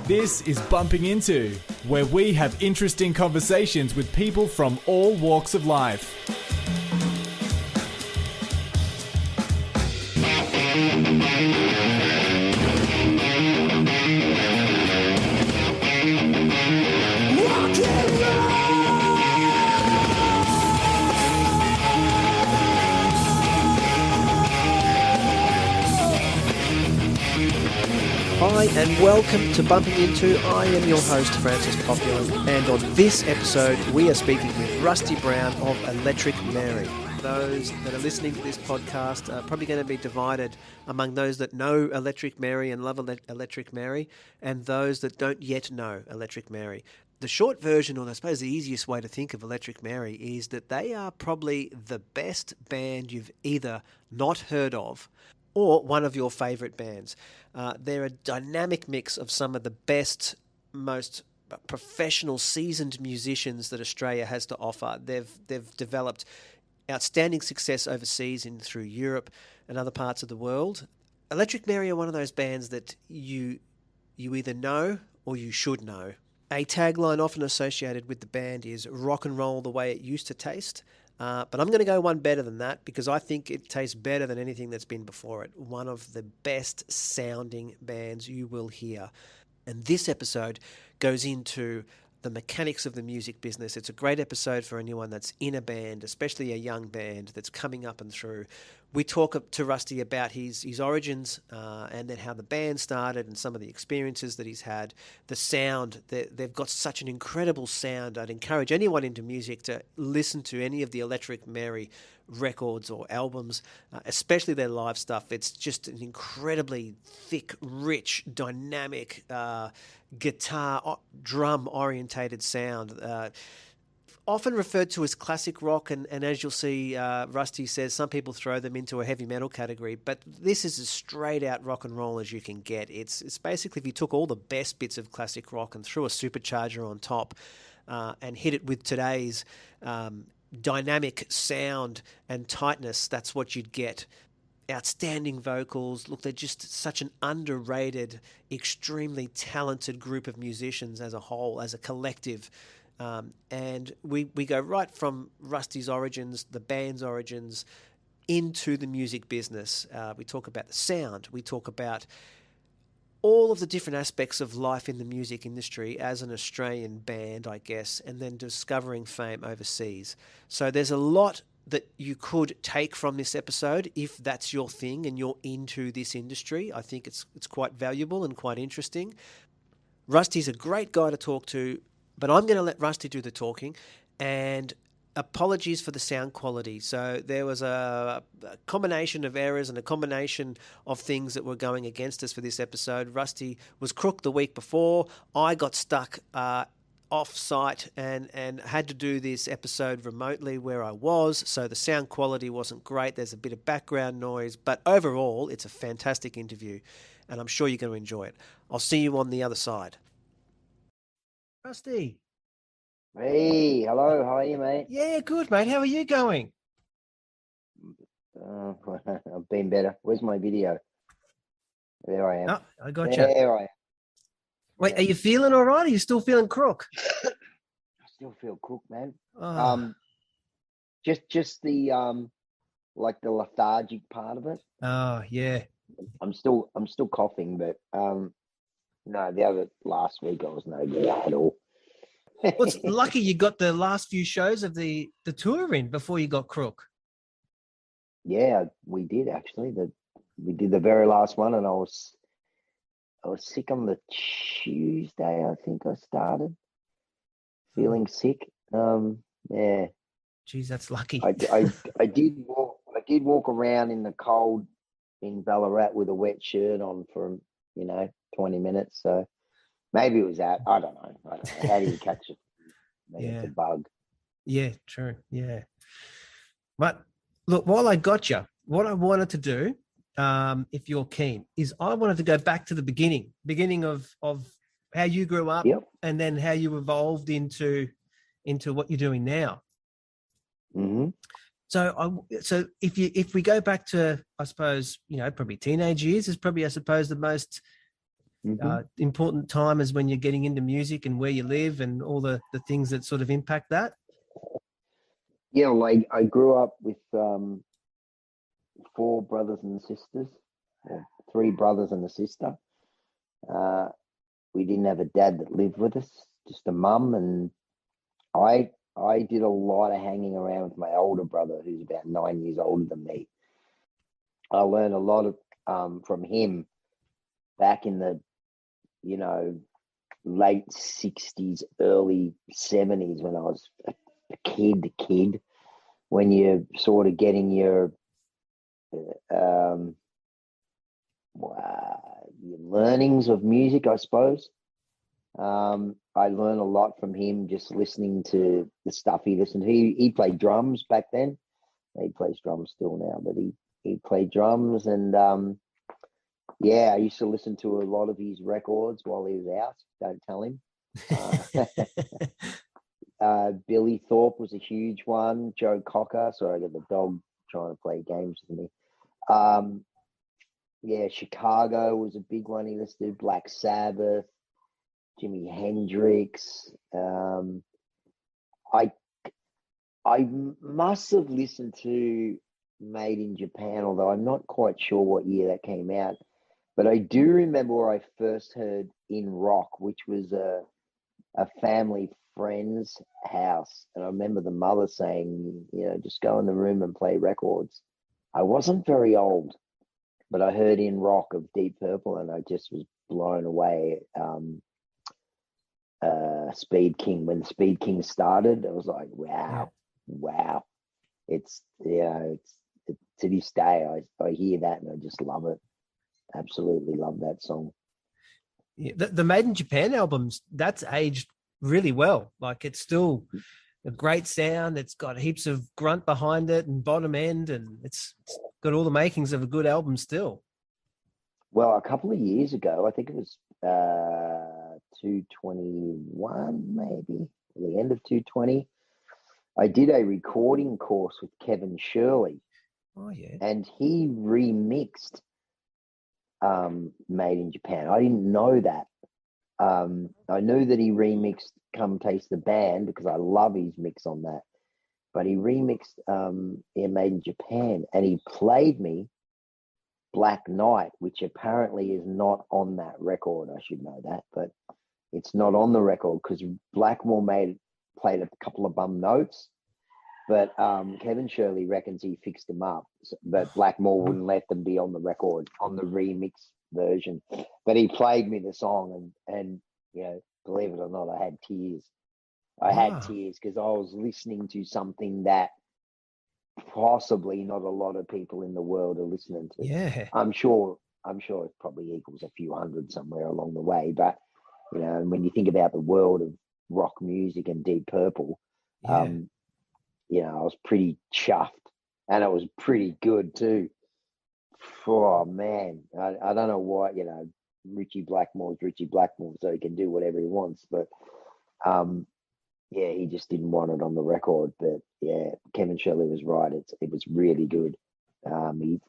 This is Bumping Into, where we have interesting conversations with people from all walks of life. Hi and welcome to Bumping Into. I am your host Francis Popular, and on this episode we are speaking with Rusty Brown of Electric Mary. Those that are listening to this podcast are probably going to be divided among those that know Electric Mary and love Electric Mary, and those that don't yet know Electric Mary. The short version, or I suppose the easiest way to think of Electric Mary, is that they are probably the best band you've either not heard of or one of your favourite bands. They're a dynamic mix of some of the best, most professional, seasoned musicians that Australia has to offer. They've developed outstanding success overseas through Europe and other parts of the world. Electric Mary are one of those bands that you either know or you should know. A tagline often associated with the band is rock and roll the way it used to taste. But I'm going to go one better than that because I think it tastes better than anything that's been before it. One of the best sounding bands you will hear. And this episode goes into the mechanics of the music business. It's a great episode for anyone that's in a band, especially a young band that's coming up and through. We talk to Rusty about his origins and then how the band started and some of the experiences that he's had. The sound, they've got such an incredible sound. I'd encourage anyone into music to listen to any of the Electric Mary records or albums, especially their live stuff. It's just an incredibly thick, rich, dynamic guitar, drum orientated sound. Often referred to as classic rock, and as you'll see, Rusty says some people throw them into a heavy metal category, but this is as straight out rock and roll as you can get. It's basically if you took all the best bits of classic rock and threw a supercharger on top and hit it with today's dynamic sound and tightness, that's what you'd get. Outstanding vocals. Look, they're just such an underrated, extremely talented group of musicians as a whole, as a collective. And we go right from Rusty's origins, the band's origins, into the music business. We talk about the sound. We talk about all of the different aspects of life in the music industry as an Australian band, I guess, and then discovering fame overseas. So there's a lot that you could take from this episode if that's your thing and you're into this industry. I think it's quite valuable and quite interesting. Rusty's a great guy to talk to, but I'm going to let Rusty do the talking, and apologies for the sound quality. So there was a combination of errors and a combination of things that were going against us for this episode. Rusty was crook the week before. I got stuck off-site and had to do this episode remotely where I was, so the sound quality wasn't great. There's a bit of background noise, but overall, it's a fantastic interview, and I'm sure you're going to enjoy it. I'll see you on the other side. Rusty. Hey, hello, how are you, mate? Yeah, good, mate. How are you going? I've been better. Where's my video? There I am. Oh, I got you. There I am. Wait, are you feeling all right? Are you still feeling crook? I still feel crook, man. Oh. Just the like the lethargic part of it. Oh, yeah. I'm still coughing, but no, last week I was no good at all. Well, it's lucky you got the last few shows of the tour in before you got crook. Yeah, we did actually. We did the very last one, and I was sick on the Tuesday. I think I started feeling sick. Yeah. Geez, that's lucky. I did walk around in the cold in Ballarat with a wet shirt on for 20 minutes. So maybe it was that. I don't know. How do you catch it? Maybe it's a bug. Yeah, true. Yeah. But look, while I got you, what I wanted to do, if you're keen, is I wanted to go back to the beginning of how you grew up, yep, and then how you evolved into what you're doing now. Mm-hmm. So if we go back to, I suppose, probably teenage years is probably, I suppose, the most important time is when you're getting into music and where you live and all the things that sort of impact that? Yeah, like I grew up with 4 brothers and sisters, or 3 brothers and a sister. We didn't have a dad that lived with us, just a mum, and I did a lot of hanging around with my older brother, who's about 9 years older than me. I learned a lot of from him back in the, late 60s, early 70s, when I was a kid, when you're sort of getting your learnings of music, I suppose. I learned a lot from him just listening to the stuff he listened to. He played drums back then. He plays drums still now, but he played drums, and I used to listen to a lot of his records while he was out. Don't tell him. Billy Thorpe was a huge one. Joe Cocker. Sorry, I got the dog trying to play games with me. Chicago was a big one he listened to. Black Sabbath, Jimi Hendrix. I must have listened to Made in Japan, although I'm not quite sure what year that came out. But I do remember where I first heard In Rock, which was a family friend's house. And I remember the mother saying, just go in the room and play records. I wasn't very old, but I heard In Rock of Deep Purple, and I just was blown away. Speed King, when Speed King started, I was like, wow. It's to this day, I hear that and I just love it. Absolutely love that song. Yeah, the Made in Japan albums, that's aged really well. Like, it's still a great sound. It's got heaps of grunt behind it and bottom end, and it's got all the makings of a good album still. Well, a couple of years ago, I think it was 221, maybe, the end of 220, I did a recording course with Kevin Shirley. Oh, yeah. And he remixed Made in Japan. I didn't know that. I knew that he remixed Come Taste the Band because I love his mix on that. But he remixed Made in Japan, and he played me Black Knight, which apparently is not on that record. I should know that, but it's not on the record because Blackmore played a couple of bum notes, but Kevin Shirley reckons he fixed them up, but Blackmore wouldn't let them be on the record, on the remix version. But he played me the song, and believe it or not, I had tears. I had tears because I was listening to something that possibly not a lot of people in the world are listening to. Yeah. I'm sure it probably equals a few hundred somewhere along the way, but and when you think about the world of rock music and Deep Purple, I was pretty chuffed, and it was pretty good too. Oh man, I don't know why, Richie Blackmore's, so he can do whatever he wants, but he just didn't want it on the record. But yeah, Kevin Shirley was right. It was really good.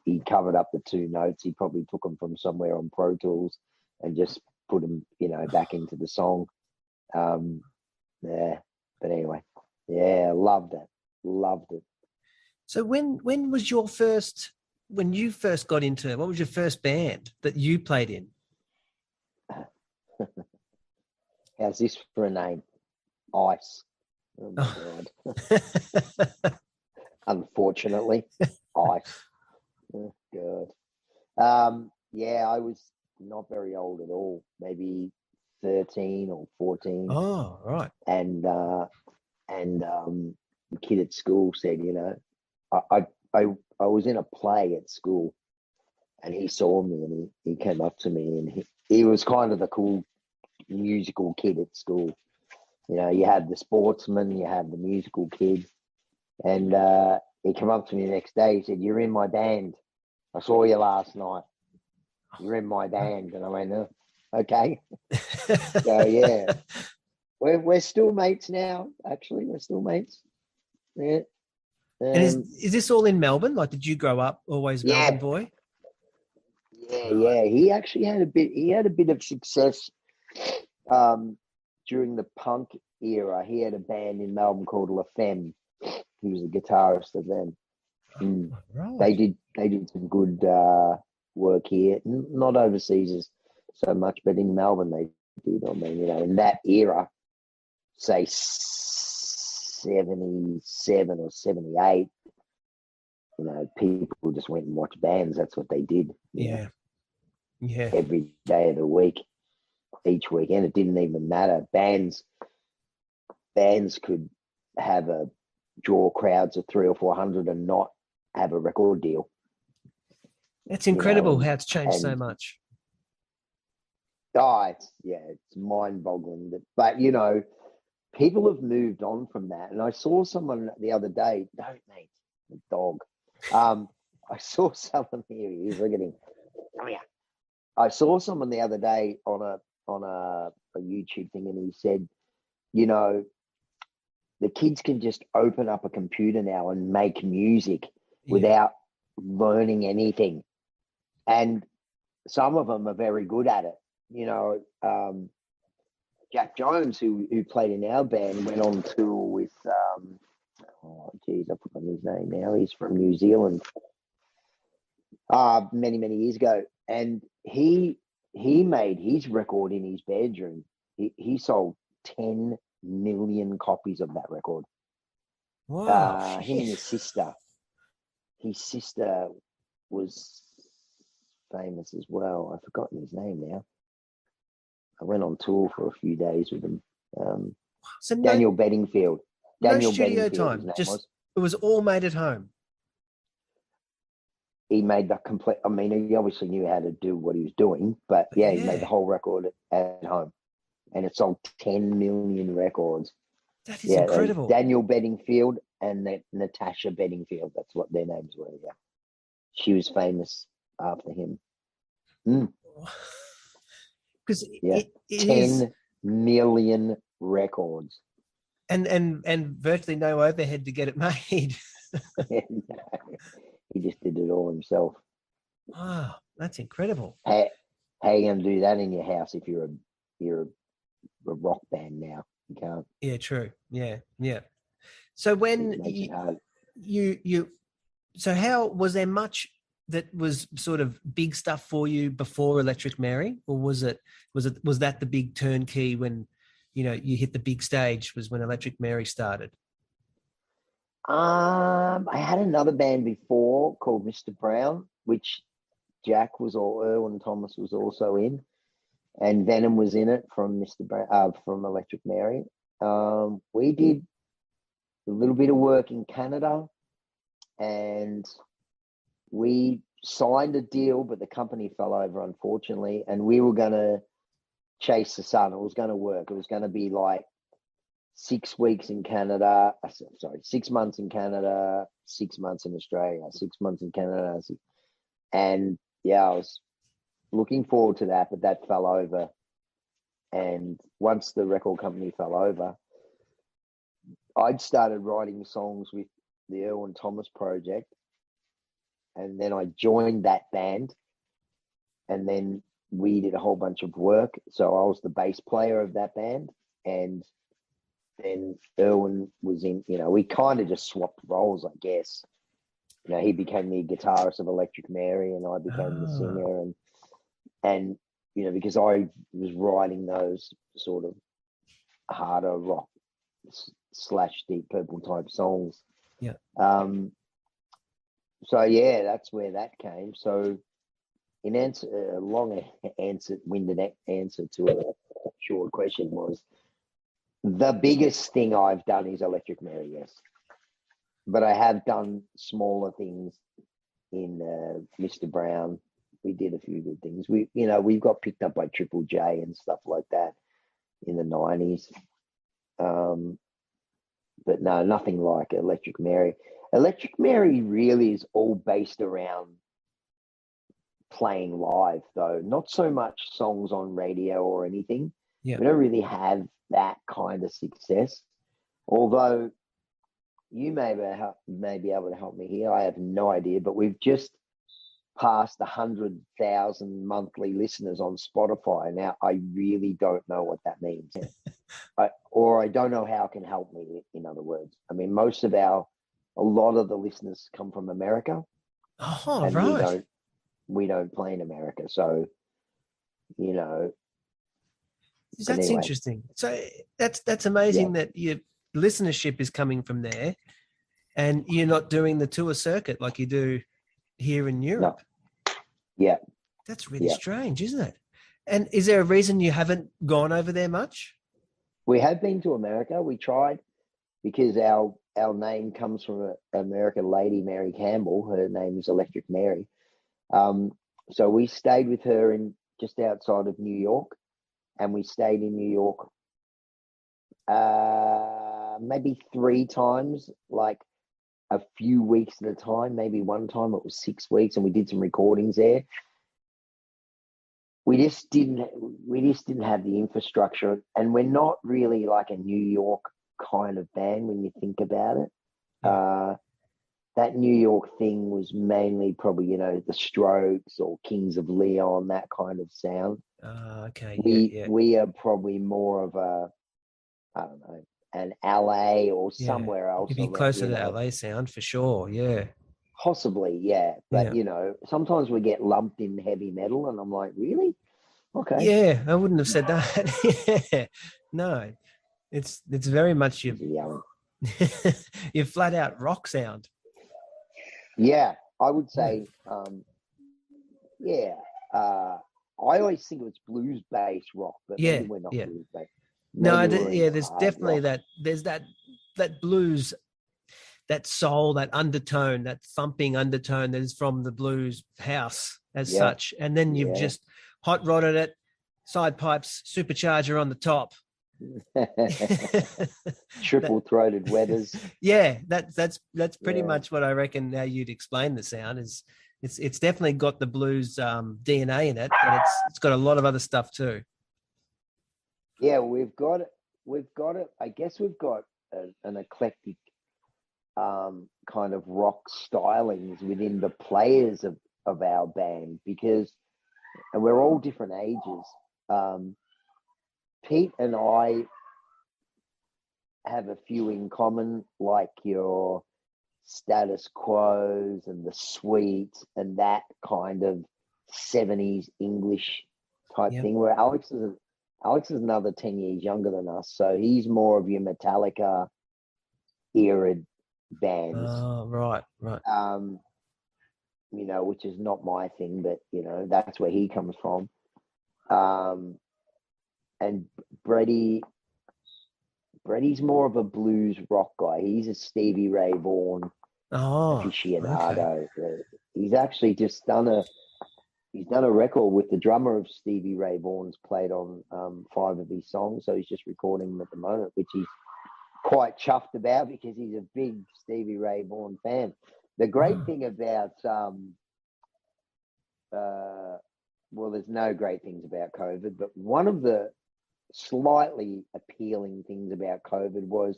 He covered up the 2 notes. He probably took them from somewhere on Pro Tools and just put them, back into the song. But anyway, loved it. So when was when you first got into it, what was your first band that you played in? How's this for a name? Ice. Oh my God. Unfortunately, Ice. Oh God. I was not very old at all, maybe 13 or 14. Oh, right. And the kid at school said, I was in a play at school, and he saw me, and he came up to me, and he was kind of the cool musical kid at school. You had the sportsman, you had the musical kid, and he came up to me the next day. He said, "You're in my band. I saw you last night. You're in my band." And I went, "Oh, okay." So yeah, we're still mates now. Actually, we're still mates. Yeah. And is this all in Melbourne? Like, did you grow up always Melbourne boy? Yeah. He actually had a bit. He had a bit of success during the punk era. He had a band in Melbourne called La Femme. He was the guitarist of them. Right. They did some good work here, not overseas so much, but in Melbourne they did. I mean, in that era, say 77 or 78, people just went and watched bands. That's what they did. Yeah. Every day of the week, each weekend. It didn't even matter. Bands could draw crowds of 300 or 400 and not have a record deal. That's incredible how it's changed so much. Oh, it's mind-boggling. But people have moved on from that. And I saw someone the other day. Don't, mate, the dog. I saw someone here. He's looking. Come here. I saw someone the other day on a YouTube thing, and he said, the kids can just open up a computer now and make music without learning anything. And some of them are very good at it. Jack Jones, who played in our band, went on tour with, I've forgotten his name now. He's from New Zealand. Many, many years ago. And he made his record in his bedroom. He sold 10 million copies of that record. Wow. Him and his sister. His sister was famous as well. I've forgotten his name now. I went on tour for a few days with him. Daniel Bedingfield. Daniel studio Bedingfield, time. It was all made at home. He made the complete. I mean, he obviously knew how to do what he was doing, but he made the whole record at home, and it sold 10 million records. That is incredible. Daniel Bedingfield and Natasha Bedingfield. That's what their names were. Yeah, she was famous after him. Because 10 million records, and virtually no overhead to get it made. He just did it all himself. Wow, that's incredible. How are you going to do that in your house if you're a rock band now? You can't. Yeah, true. Yeah. So when so how was there much that was sort of big stuff for you before Electric Mary, or was that the big turnkey when you hit the big stage? Was when Electric Mary started? I had another band before called Mr. Brown, which Erwin Thomas was also in, and Venom was in it from Mr. Brown, from Electric Mary. We did a little bit of work in Canada, and we signed a deal, but the company fell over, unfortunately, and we were going to chase the sun. It was going to work. It was going to be like 6 weeks in Canada, 6 months in Canada, 6 months in Australia, 6 months in Canada. And I was looking forward to that, but that fell over. And once the record company fell over, I'd started writing songs with the Erwin Thomas project. And then I joined that band. And then we did a whole bunch of work. So I was the bass player of that band. And then Erwin was in, we kind of just swapped roles, I guess. He became the guitarist of Electric Mary and I became the singer. And because I was writing those sort of harder rock / Deep Purple type songs. Yeah. So that's where that came. So in answer, winded answer to a short question was, the biggest thing I've done is Electric Mary, yes. But I have done smaller things in Mr. Brown. We did a few good things. We've got picked up by Triple J and stuff like that in the 90s. But no, nothing like Electric Mary. Electric Mary really is all based around playing live, though. Not so much songs on radio or anything. Yeah. We don't really have that kind of success. Although you may be able to help me here. I have no idea, but we've just past 100,000 monthly listeners on Spotify. Now, I really don't know what that means. Or I don't know how it can help me, in other words. I mean, a lot of the listeners come from America. Oh, and right. we don't play in America. So, you know, but That's anyway, interesting. So that's yeah, amazing that your listenership is coming from there, and you're not doing the tour circuit like you do here in no, Europe. yeah, That's really yeah. strange, isn't it? And is there a reason you haven't gone over there much? We have been to America. We tried because our name comes from an American lady, Mary Campbell. Her name is Electric Mary. So we stayed with her in just outside of New York, and we stayed in New York maybe 3 times, like a few weeks at a time. Maybe one time it was 6 weeks, and we did some recordings there. We just didn't have the infrastructure, and we're not really like a New York kind of band when you think about it. Yeah. That New York thing was mainly probably, the Strokes or Kings of Leon, that kind of sound. Okay. Yeah. We are probably more of I don't know, an LA or Yeah. somewhere else Maybe around, closer to LA sound for sure. Yeah. possibly, yeah. But Yeah. sometimes we get lumped in heavy metal, and I'm like, really? Okay. Yeah. I wouldn't have said that. Yeah. No, it's very much your Young. your flat out rock sound. Yeah, I would Yeah. say, yeah. I always think it's blues based rock, but maybe Yeah. we're not Yeah. blues based. No, Maybe we're yeah, into there's hard definitely rock. that blues, that soul, that undertone, that thumping undertone that is from the blues house as Yeah, such. And then you've yeah. just hot rodded it, side pipes, supercharger on the top. That, Triple throated weathers. yeah, that's pretty Yeah, much what I reckon how you'd explain the sound is it's definitely got the blues DNA in it, but it's got a lot of other stuff too. yeah. We've got it. We've got it. I guess we've got an eclectic kind of rock stylings within the players of our band, and we're all different ages. Pete and I have a few in common, like your Status Quos and the Sweets and that kind of 70s English type Yeah. thing. Where Alex is another 10 years younger than us, so he's more of your Metallica era bands. Oh, right. Which is not my thing, but that's where he comes from. And Brettie's more of a blues rock guy. He's a Stevie Ray Vaughan Oh, okay. aficionado. He's actually just done a record with the drummer of Stevie Ray Vaughan's played on 5 of his songs, so he's just recording them at the moment, which he's quite chuffed about because he's a big Stevie Ray Vaughan fan. The great thing about there's no great things about COVID, but one of the slightly appealing things about COVID was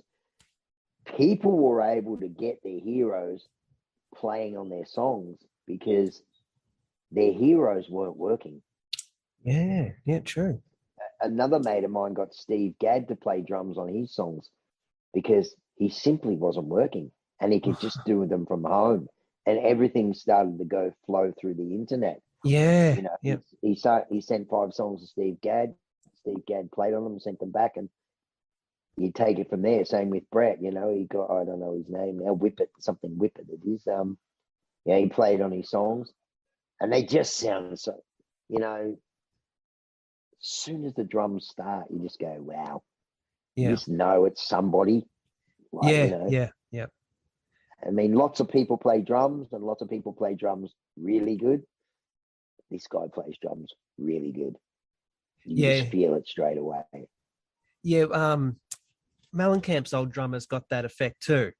people were able to get their heroes playing on their songs because their heroes weren't working. Yeah, true. Another mate of mine got Steve Gadd to play drums on his songs because he simply wasn't working, and he could just do them from home, and everything started to flow through the internet. Yeah, He sent 5 songs to Steve Gadd. Steve Gadd played on them, sent them back, and you take it from there. Same with Brett. He got, I don't know his name now, Whippet it is. He played on his songs, and they just sound so. As soon as the drums start, you just go, wow. You yeah, just know it's somebody. yeah. I mean, lots of people play drums, and lots of people play drums really good. This guy plays drums really good. You just feel it straight away. Yeah, Mellencamp's old drummer's got that effect too.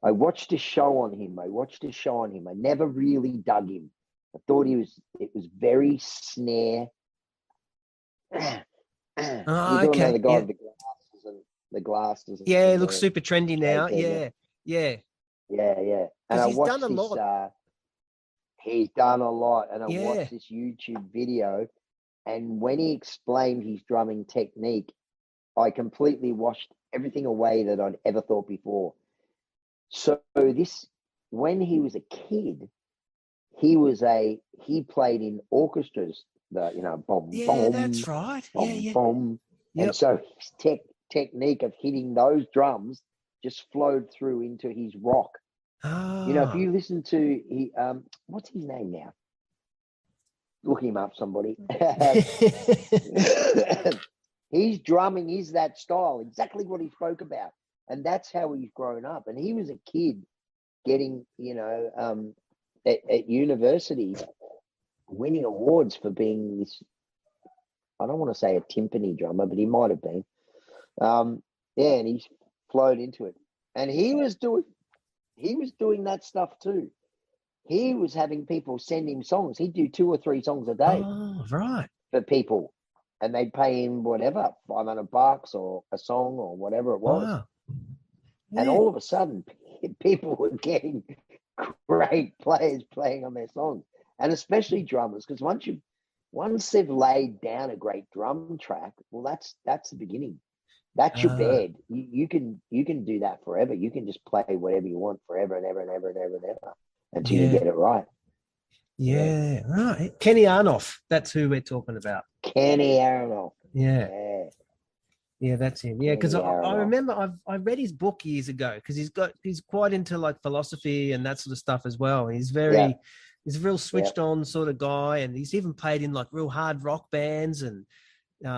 I watched a show on him. I never really dug him. I thought it was very snare. Oh, You're talking about okay. the guy Yeah. with the glasses. Yeah, it looks super trendy now. Yeah. Yeah. And Because I he's done watched a lot. He's done a lot, and I Yeah. watched this YouTube video, and when he explained his drumming technique, I completely washed everything away that I'd ever thought before. So when he was a kid, he played in orchestras, boom, Yeah, boom, that's right. Yeah, boom, yeah. boom. Yep. And so his technique of hitting those drums just flowed through into his rock. If you listen to what's his name now? Look him up, somebody. His drumming is that style, exactly what he spoke about. And that's how he's grown up. And he was a kid getting, at university, winning awards for being this, I don't want to say a timpani drummer, but he might have been. And he's flowed into it. And he was doing that stuff too. He was having people send him songs. He'd do 2 or 3 songs a day. Oh, right. For people. And they'd pay him whatever, $500 or a song or whatever it was. Wow. Yeah. And all of a sudden, people were getting great players playing on their songs, and especially drummers, because once they've laid down a great drum track, well, that's the beginning. That's your bed. You can do that forever. You can just play whatever you want forever and ever and ever and ever and ever until you get it right. Yeah, right. Kenny Arnoff, that's who we're talking about. Kenny Aronoff. Yeah. Yeah, that's him. Yeah, because I remember I read his book years ago, because he's quite into like philosophy and that sort of stuff as well. He's a real switched on sort of guy, and he's even played in like real hard rock bands and which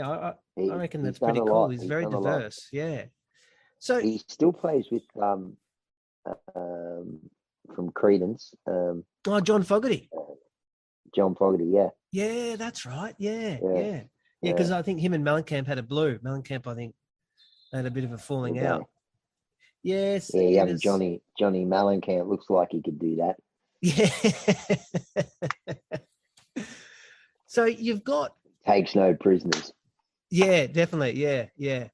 I reckon that's pretty cool. He's very diverse. Yeah. So he still plays with from Credence. John Fogerty. John Fogerty, yeah. Yeah, that's right. Yeah. Because I think him and Mellencamp had a blue. Mellencamp, I think, had a bit of a falling out. Yes. Yeah, Johnny Mellencamp looks like he could do that. Yeah. So you've got... Takes no prisoners. Yeah, definitely. Yeah.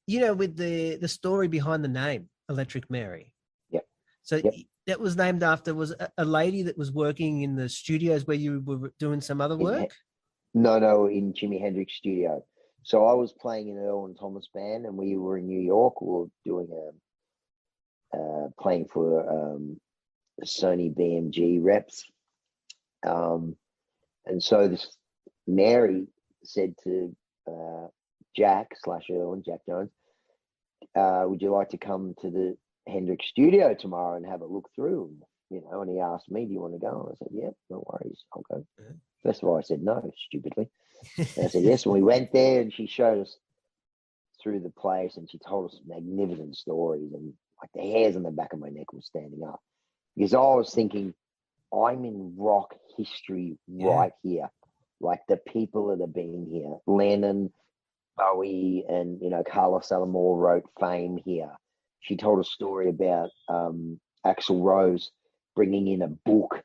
With the story behind the name, Electric Mary. Yep. So that was named after, was a lady that was working in the studios where you were doing some other work? No, in Jimi Hendrix studio. So I was playing in Earl and Thomas band, and we were in New York. We were doing playing for Sony BMG reps. And so this Mary said to Jack/Earl and Jack Jones, would you like to come to the Hendrix studio tomorrow and have a look through? And he asked me, do you want to go? And I said, yeah, no worries, I'll go. First of all, I said no, stupidly. And I said yes, and we went there, and she showed us through the place, and she told us magnificent stories, and like the hairs on the back of my neck were standing up, because I was thinking, I'm in rock history right here. Like the people that have been here, Lennon, Bowie, and Carlos Alomar wrote Fame here. She told a story about Axl Rose bringing in a book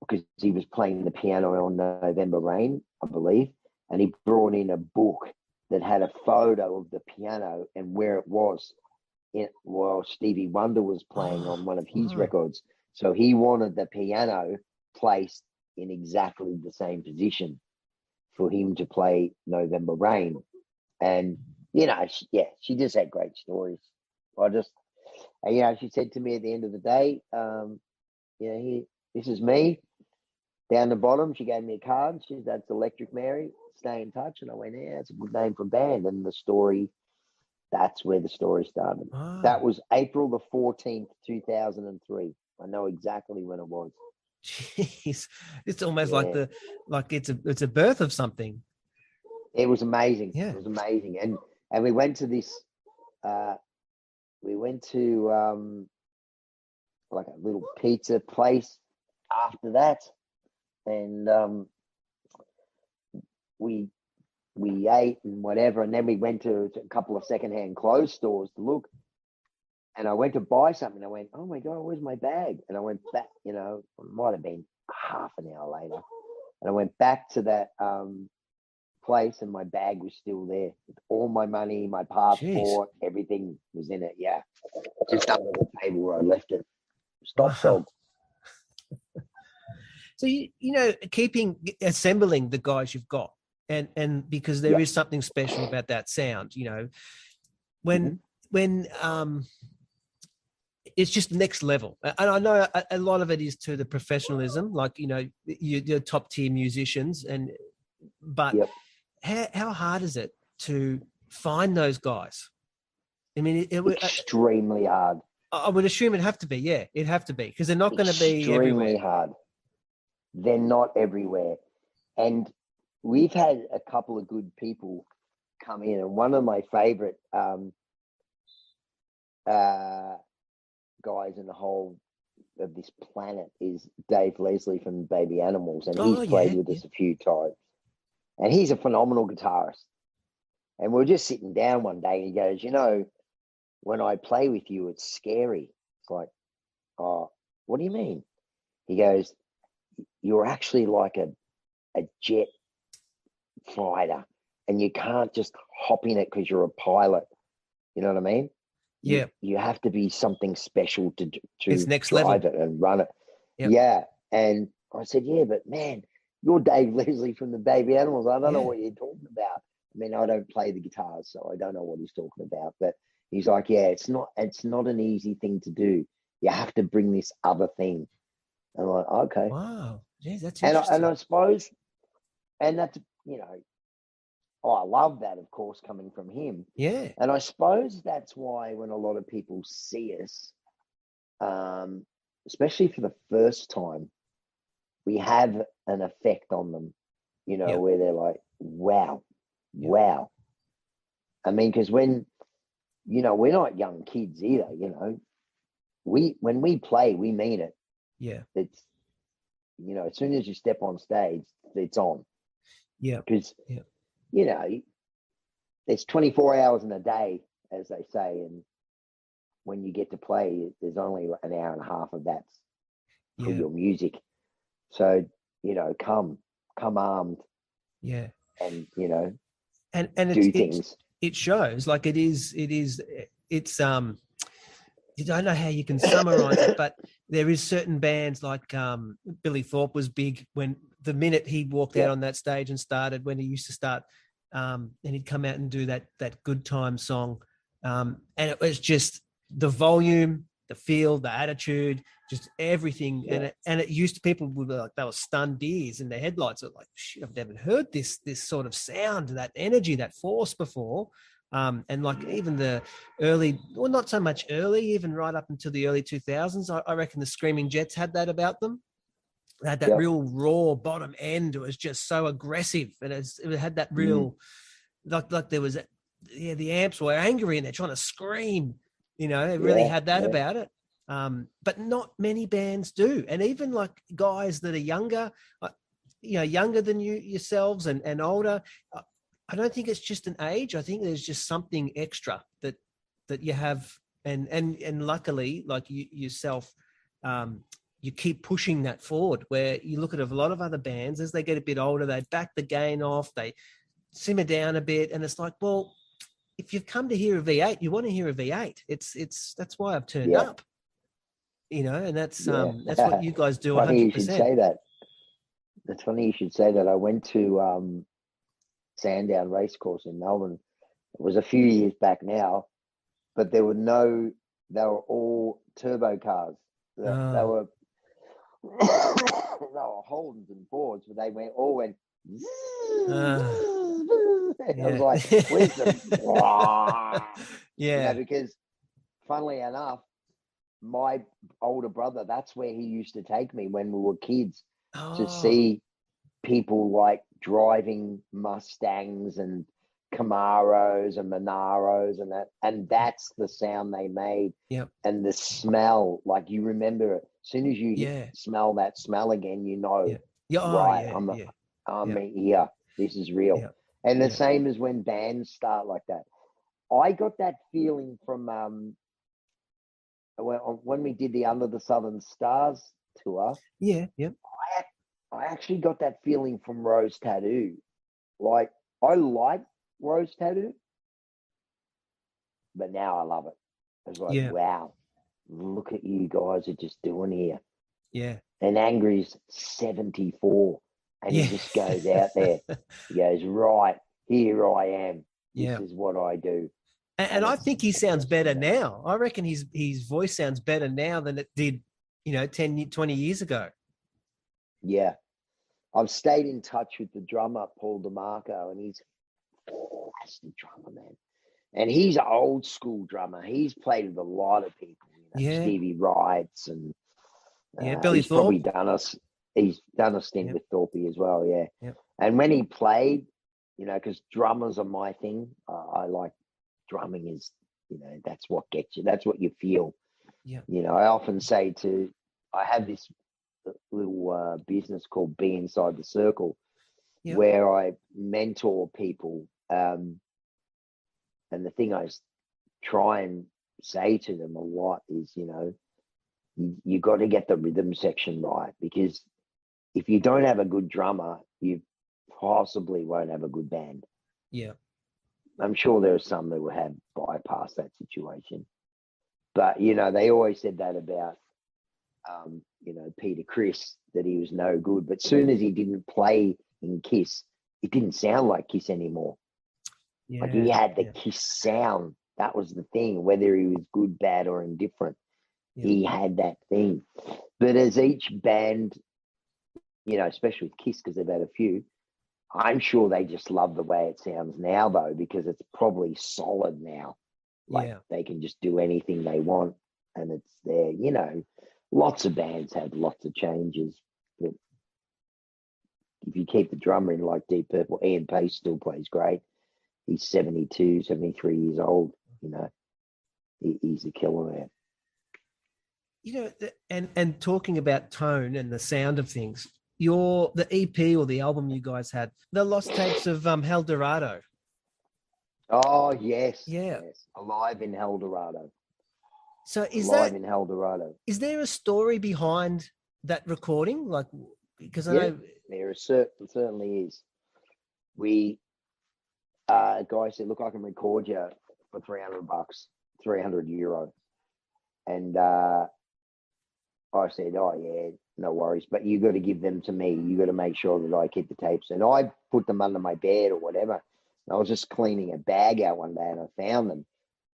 because he was playing the piano on November Rain, I believe, and he brought in a book that had a photo of the piano and where it was while Stevie Wonder was playing on one of his records. So he wanted the piano placed in exactly the same position for him to play November Rain. And, she just had great stories. She said to me at the end of the day, this is me. Down the bottom, she gave me a card. She said, that's Electric Mary. Stay in touch. And I went, yeah, it's a good name for a band. And that's where the story started. Oh. That was April the 14th, 2003. I know exactly when it was. Jeez, it's almost like it's a birth of something. It was amazing. Yeah. It was amazing. And we went to this, like a little pizza place after that. And we ate and whatever. And then we went to a couple of secondhand clothes stores to look. And I went to buy something. I went, oh my God, where's my bag? And I went back, it might have been half an hour later. And I went back to that place, and my bag was still there. With all my money, my passport, everything was in it. Yeah. Just under the table where I left it. Stop dog. So assembling the guys you've got, and because there is something special about that sound, when it's just next level. And I know a lot of it is to the professionalism, like you're top tier musicians, but how hard is it to find those guys? I mean, extremely hard. I would assume it'd have to be, it'd have to be, because they're not going to be everywhere. Extremely hard. They're not everywhere. And we've had a couple of good people come in, and one of my favorite guys in the whole of this planet is Dave Leslie from Baby Animals, and he's played with us a few times. And he's a phenomenal guitarist. And we were just sitting down one day, and he goes, when I play with you, it's scary. It's like, oh, what do you mean? He goes, you're actually like a jet fighter, and you can't just hop in it because you're a pilot. You know what I mean? Yeah. You have to be something special to it's next drive level. it and run it. Yep. Yeah. And I said, yeah, but man, you're Dave Leslie from the Baby Animals. I don't know what you're talking about. I mean, I don't play the guitars, so I don't know what he's talking about. But he's like, yeah, it's not an easy thing to do. You have to bring this other thing. And I'm like, okay. Wow. Jeez, that's interesting. And I suppose, and that's, I love that, of course, coming from him. Yeah. And I suppose that's why when a lot of people see us, especially for the first time, we have an effect on them, where they're like, wow. I mean, because when, we're not young kids either, when we play, we mean it. Yeah. It's, as soon as you step on stage, it's on. Yeah. Because, it's 24 hours in a day, as they say. And when you get to play, there's only an hour and a half of that for your music. So, come armed. Yeah. And, and do things. It shows, like it's you don't know how you can summarize it, but there is certain bands like Billy Thorpe was big when the minute he walked out on that stage and started, when he used to start, and he'd come out and do that Good Time song. And it was just the volume, the feel, the attitude, just everything. Yeah. And it used to, people would be like, they were stunned ears in their headlights. They're like, shit, I've never heard this sort of sound, that energy, that force before. And like even the early, well, not so much early, even right up until the early 2000s, I reckon the Screaming Jets had that about them. They had that real raw bottom end. It was just so aggressive, and it had that real, like there was, the amps were angry and they're trying to scream. It really had that about it. But not many bands do, and even like guys that are younger, younger than yourselves and older. I don't think it's just an age. I think there's just something extra that you have, and luckily, like yourself, you keep pushing that forward. Where you look at a lot of other bands, as they get a bit older, they back the gain off, they simmer down a bit, and it's like, well, if you've come to hear a V8, you want to hear a V8. That's why I've turned up. And that's what you guys do. Funny 100%. you should say that. It's funny you should say that. I went to Sandown Racecourse in Melbourne. It was a few years back now, but they were all turbo cars. They were Holdens and Fords, but they all went. I was like, where's the because funnily enough, my older brother, that's where he used to take me when we were kids to see people like driving Mustangs and Camaros and Monaros and that's the sound they made. And the smell, like you remember it. As soon as you smell that smell again, I'm here. This is real. And the same as when bands start like that. I got that feeling from when we did the Under the Southern Stars tour. I actually got that feeling from Rose Tattoo. Like, I like Rose Tattoo, but now I love it. It's like, wow, look at you guys are just doing here. Yeah. And Angry's 74, and Yeah. he just goes out there. He goes, right, here I am. This Yeah. is what I do. And I think he sounds better awesome. now. I reckon his voice sounds better now than it did, 10, 20 years ago. Yeah. I've stayed in touch with the drummer, Paul DeMarco, and he's a fantastic drummer, man. And he's an old school drummer. He's played with a lot of people, Yeah. Stevie Wrights, and Billy he's Thorpe. probably done us. He's done a stint with Thorpe as well, yeah. Yep. And when he played, because drummers are my thing. I like drumming is, that's what gets you. That's what you feel. Yeah. I often say I have this little business called Be Inside the Circle, where I mentor people. And the thing I try and say to them a lot is, you got to get the rhythm section right, because if you don't have a good drummer, you possibly won't have a good band. Yeah. I'm sure there are some that will have bypassed that situation. But, they always said that about, Peter Criss, that he was no good. But soon as he didn't play in Kiss, it didn't sound like Kiss anymore. Yeah. Like he had the Kiss sound. That was the thing, whether he was good, bad, or indifferent. Yeah. He had that thing. But as each band, especially with Kiss, because they've had a few, I'm sure they just love the way it sounds now, though, because it's probably solid now. Like they can just do anything they want, and it's there. Lots of bands have lots of changes, but if you keep the drummer in, like Deep Purple, Ian Pace still plays great. He's 72, 73 years old. He's a killer man. And talking about tone and the sound of things, the EP or the album you guys had, the lost tapes of Hell Dorado. Oh, yes. Yeah. Yes. Alive in Hell Dorado. So is there a story behind that recording? Like, because I know there certainly is. A guy said, look, I can record you for $300, €300. And I said, oh, yeah, no worries. But you got to give them to me. You got to make sure that I keep the tapes. And I put them under my bed or whatever. And I was just cleaning a bag out one day and I found them.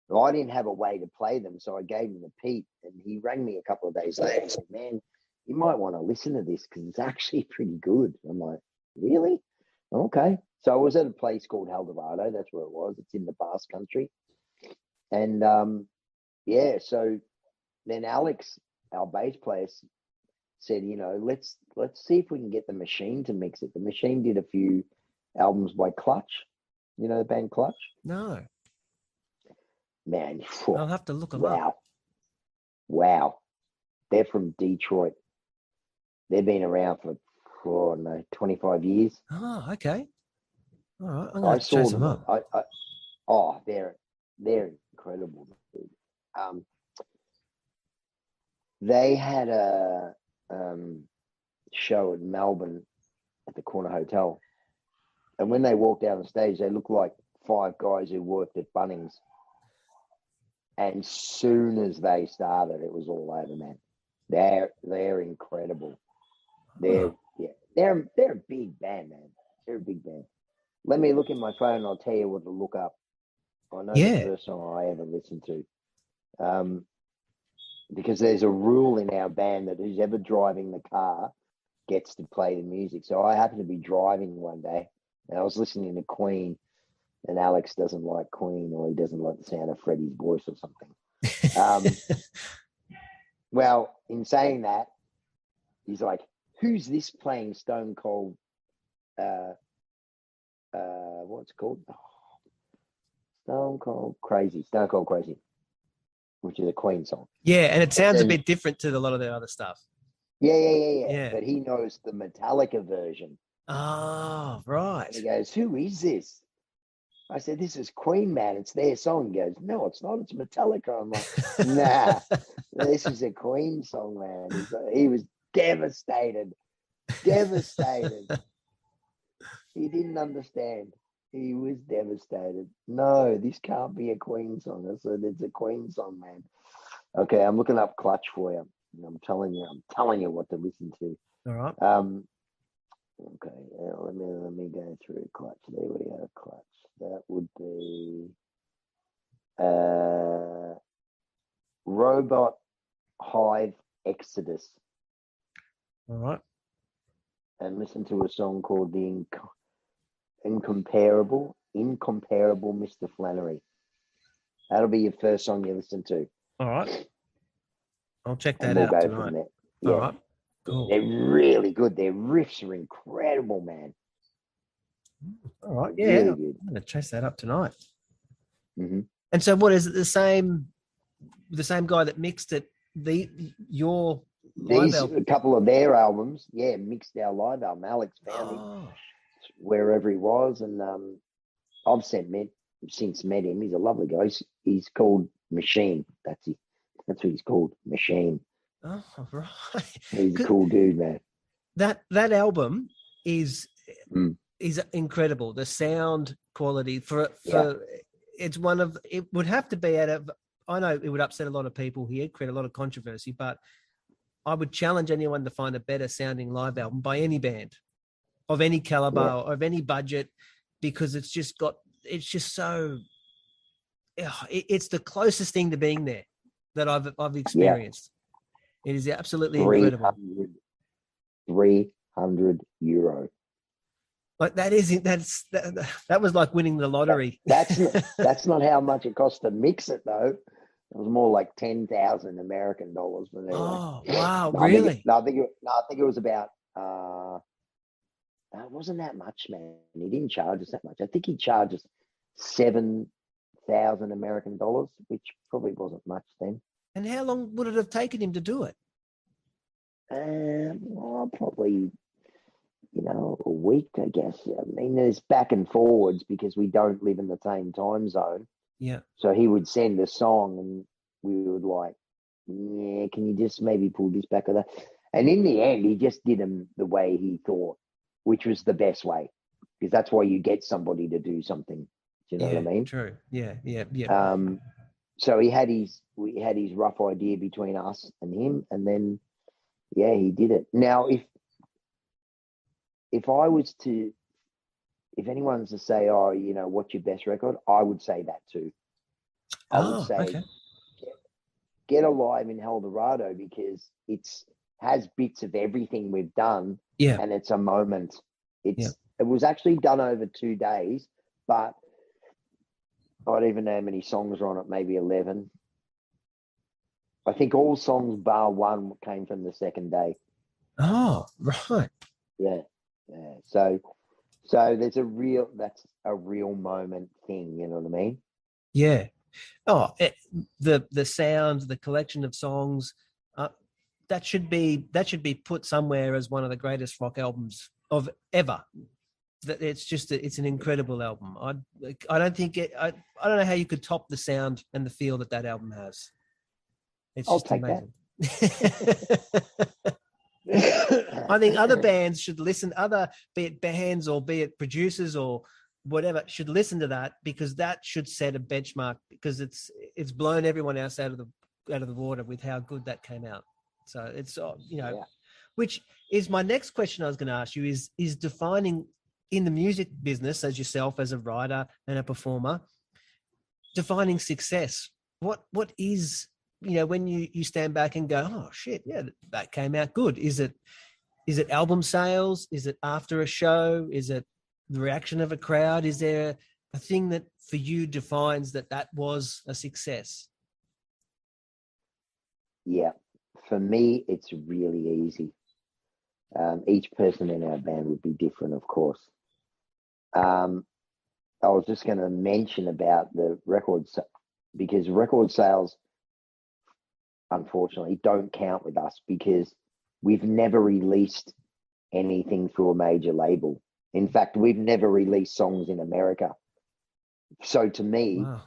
And I didn't have a way to play them. So I gave them to Pete. And he rang me a couple of days later and said, man, you might want to listen to this because it's actually pretty good. I'm like, really? Okay. So I was at a place called Hell Dorado. That's where it was. It's in the Basque Country. And so then Alex, our bass player, said, let's see if we can get the Machine to mix it. The Machine did a few albums by Clutch. The band Clutch? No. Man, I'll have to look them up. Wow. They're from Detroit. They've been around for 25 years. Oh, okay. All right. I'm going to chase them up. They're incredible. They had a show in Melbourne at the Corner Hotel. And when they walked down the stage, they looked like 5 guys who worked at Bunnings. And soon as they started, it was all over, man. They're incredible. They're a big band, man. They're a big band. Let me look in my phone and I'll tell you what to look up. I know the first song I ever listened to. Because there's a rule in our band that who's ever driving the car gets to play the music. So I happened to be driving one day and I was listening to Queen, and Alex doesn't like Queen, or he doesn't like the sound of Freddie's voice or something. Well, in saying that, he's like, who's this playing Stone Cold? What's it called? Stone Cold Crazy, which is a Queen song. Yeah, and it sounds a bit different to a lot of their other stuff. Yeah. But he knows the Metallica version. Oh, right. And he goes, who is this? I said, this is Queen, man. It's their song. He goes, no, it's not. It's Metallica. I'm like, nah, this is a Queen song, man. He was devastated. He didn't understand. He was devastated. No, this can't be a Queen song. I said, it's a Queen song, man. Okay, I'm looking up Clutch for you. And I'm telling you what to listen to. All right. Okay, let me go through Clutch. There we go, Clutch. That would be Robot Hive Exodus. All right. And listen to a song called The Incomparable Mr. Flannery. That'll be your first song you listen to. All right. I'll check that And we'll out go tonight. from there. All Yeah. right. Cool. They're really good. Their riffs are incredible, man. All right. They're Yeah. really I'm good. going to chase that up tonight. Mm-hmm. And so what is it? The same guy that mixed it, your live These, album? a couple of their albums, mixed our live album. Alex found him wherever he was, and I've since met him. He's a lovely guy. He's called Machine. That's what he's called, Machine. Oh, right. He's a cool dude, man. That album is incredible. The sound quality it would have to be I know it would upset a lot of people here, create a lot of controversy, but I would challenge anyone to find a better sounding live album by any band of any caliber or of any budget, because it's just so, it's the closest thing to being there that I've experienced. It is absolutely incredible. 300 euro. Like that was like winning the lottery. That's not how much it cost to mix it though. It was more like 10,000 American dollars. But anyway. Oh wow, really? I think it was about. It wasn't that much, man. He didn't charge us that much. I think he charged us 7,000 American dollars, which probably wasn't much then. And how long would it have taken him to do it? Probably, a week, I guess. I mean, there's back and forwards because we don't live in the same time zone. Yeah. So he would send a song and we would like, can you just maybe pull this back or that? And in the end, he just did them the way he thought, which was the best way, because that's why you get somebody to do something. Do you know what I mean? True. Yeah. So we had his rough idea between us and him, and then he did it. Now, if anyone's to say, what's your best record? I would say that too. I would say Get Alive in Eldorado, because it's has bits of everything we've done, and it's a moment. It was actually done over 2 days, but I don't even know how many songs are on it, maybe 11. I think all songs bar one came from the second day. Oh, right. Yeah. So that's a real moment thing, you know what I mean? Yeah. Oh, the sound, the collection of songs, that should be put somewhere as one of the greatest rock albums of ever. That it's an incredible album. I don't know how you could top the sound and the feel that album has. It's just amazing. I think other bands should listen, be it bands or be it producers or whatever, should listen to that, because that should set a benchmark, because it's blown everyone else out of the water with how good that came out. So it's which is my next question I was going to ask you is defining in the music business, as yourself as a writer and a performer, defining success. What is, when you stand back and go, oh shit, yeah, that came out good. Is it album sales? Is it after a show? Is it the reaction of a crowd? Is there a thing that for you defines that was a success? Yeah, for me, it's really easy. Each person in our band would be different, of course. I was just going to mention about the records, because record sales, unfortunately, don't count with us, because we've never released anything through a major label. In fact, we've never released songs in America. So to me, wow.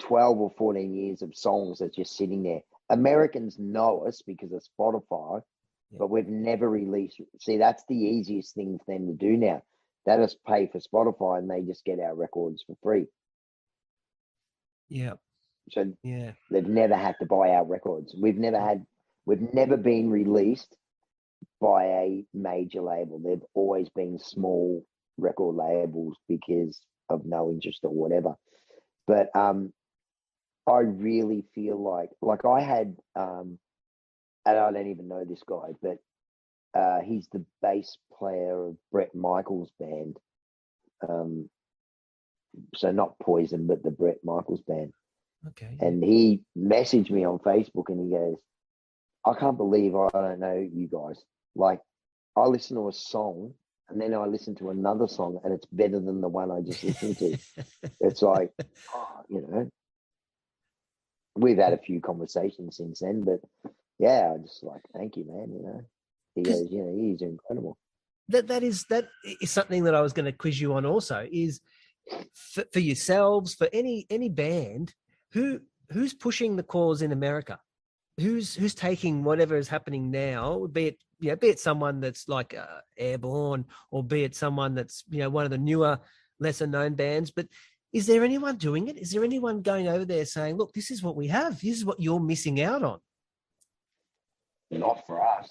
12 or 14 years of songs are just sitting there. Americans know us because of Spotify, but we've never released. See, that's the easiest thing for them to do now. They just pay for Spotify and they just get our records for free. Yeah. So Yeah. they've never had to buy our records. We've never been released by a major label. They've always been small record labels because of no interest or whatever. But I really feel like I had and I don't even know this guy, but he's the bass player of Bret Michaels' band. So not Poison, but the Bret Michaels band. Okay. And he messaged me on Facebook and he goes, I can't believe I don't know you guys. Like, I listen to a song and then I listen to another song and it's better than the one I just listened to. It's like, we've had a few conversations since then, but yeah, I just like, thank you, man. He goes, he's incredible. That is something that I was going to quiz you on also, is for yourselves, for any band, who's pushing the cause in America? Who's taking whatever is happening now, be it someone that's like Airborne, or be it someone that's one of the newer, lesser known bands, but is there anyone doing it? Is there anyone going over there saying, look, this is what we have, this is what you're missing out on? Not for us.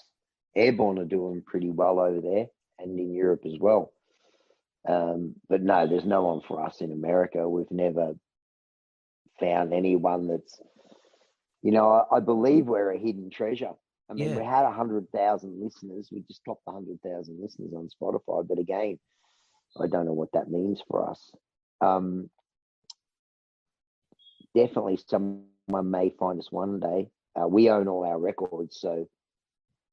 Airborne are doing pretty well over there and in Europe as well. But no, there's no one for us in America. We've never found anyone that's, I believe we're a hidden treasure. I mean, we had 100,000 listeners. We just topped 100,000 listeners on Spotify. But again, I don't know what that means for us. Definitely someone may find us one day. We own all our records, so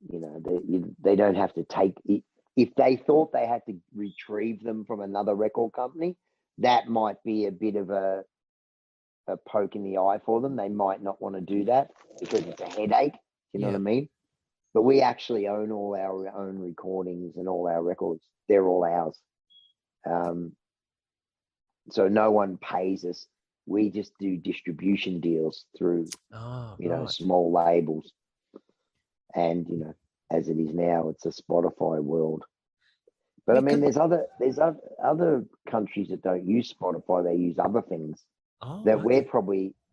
they don't have to take it. If they thought they had to retrieve them from another record company, that might be a bit of a poke in the eye for them. They might not want to do that because it's a headache. You know what I mean? But we actually own all our own recordings and all our records. They're all ours. So no one pays us. We just do distribution deals through, small labels. And, as it is now, it's a Spotify world. But I mean, there's other countries that don't use Spotify. They use other things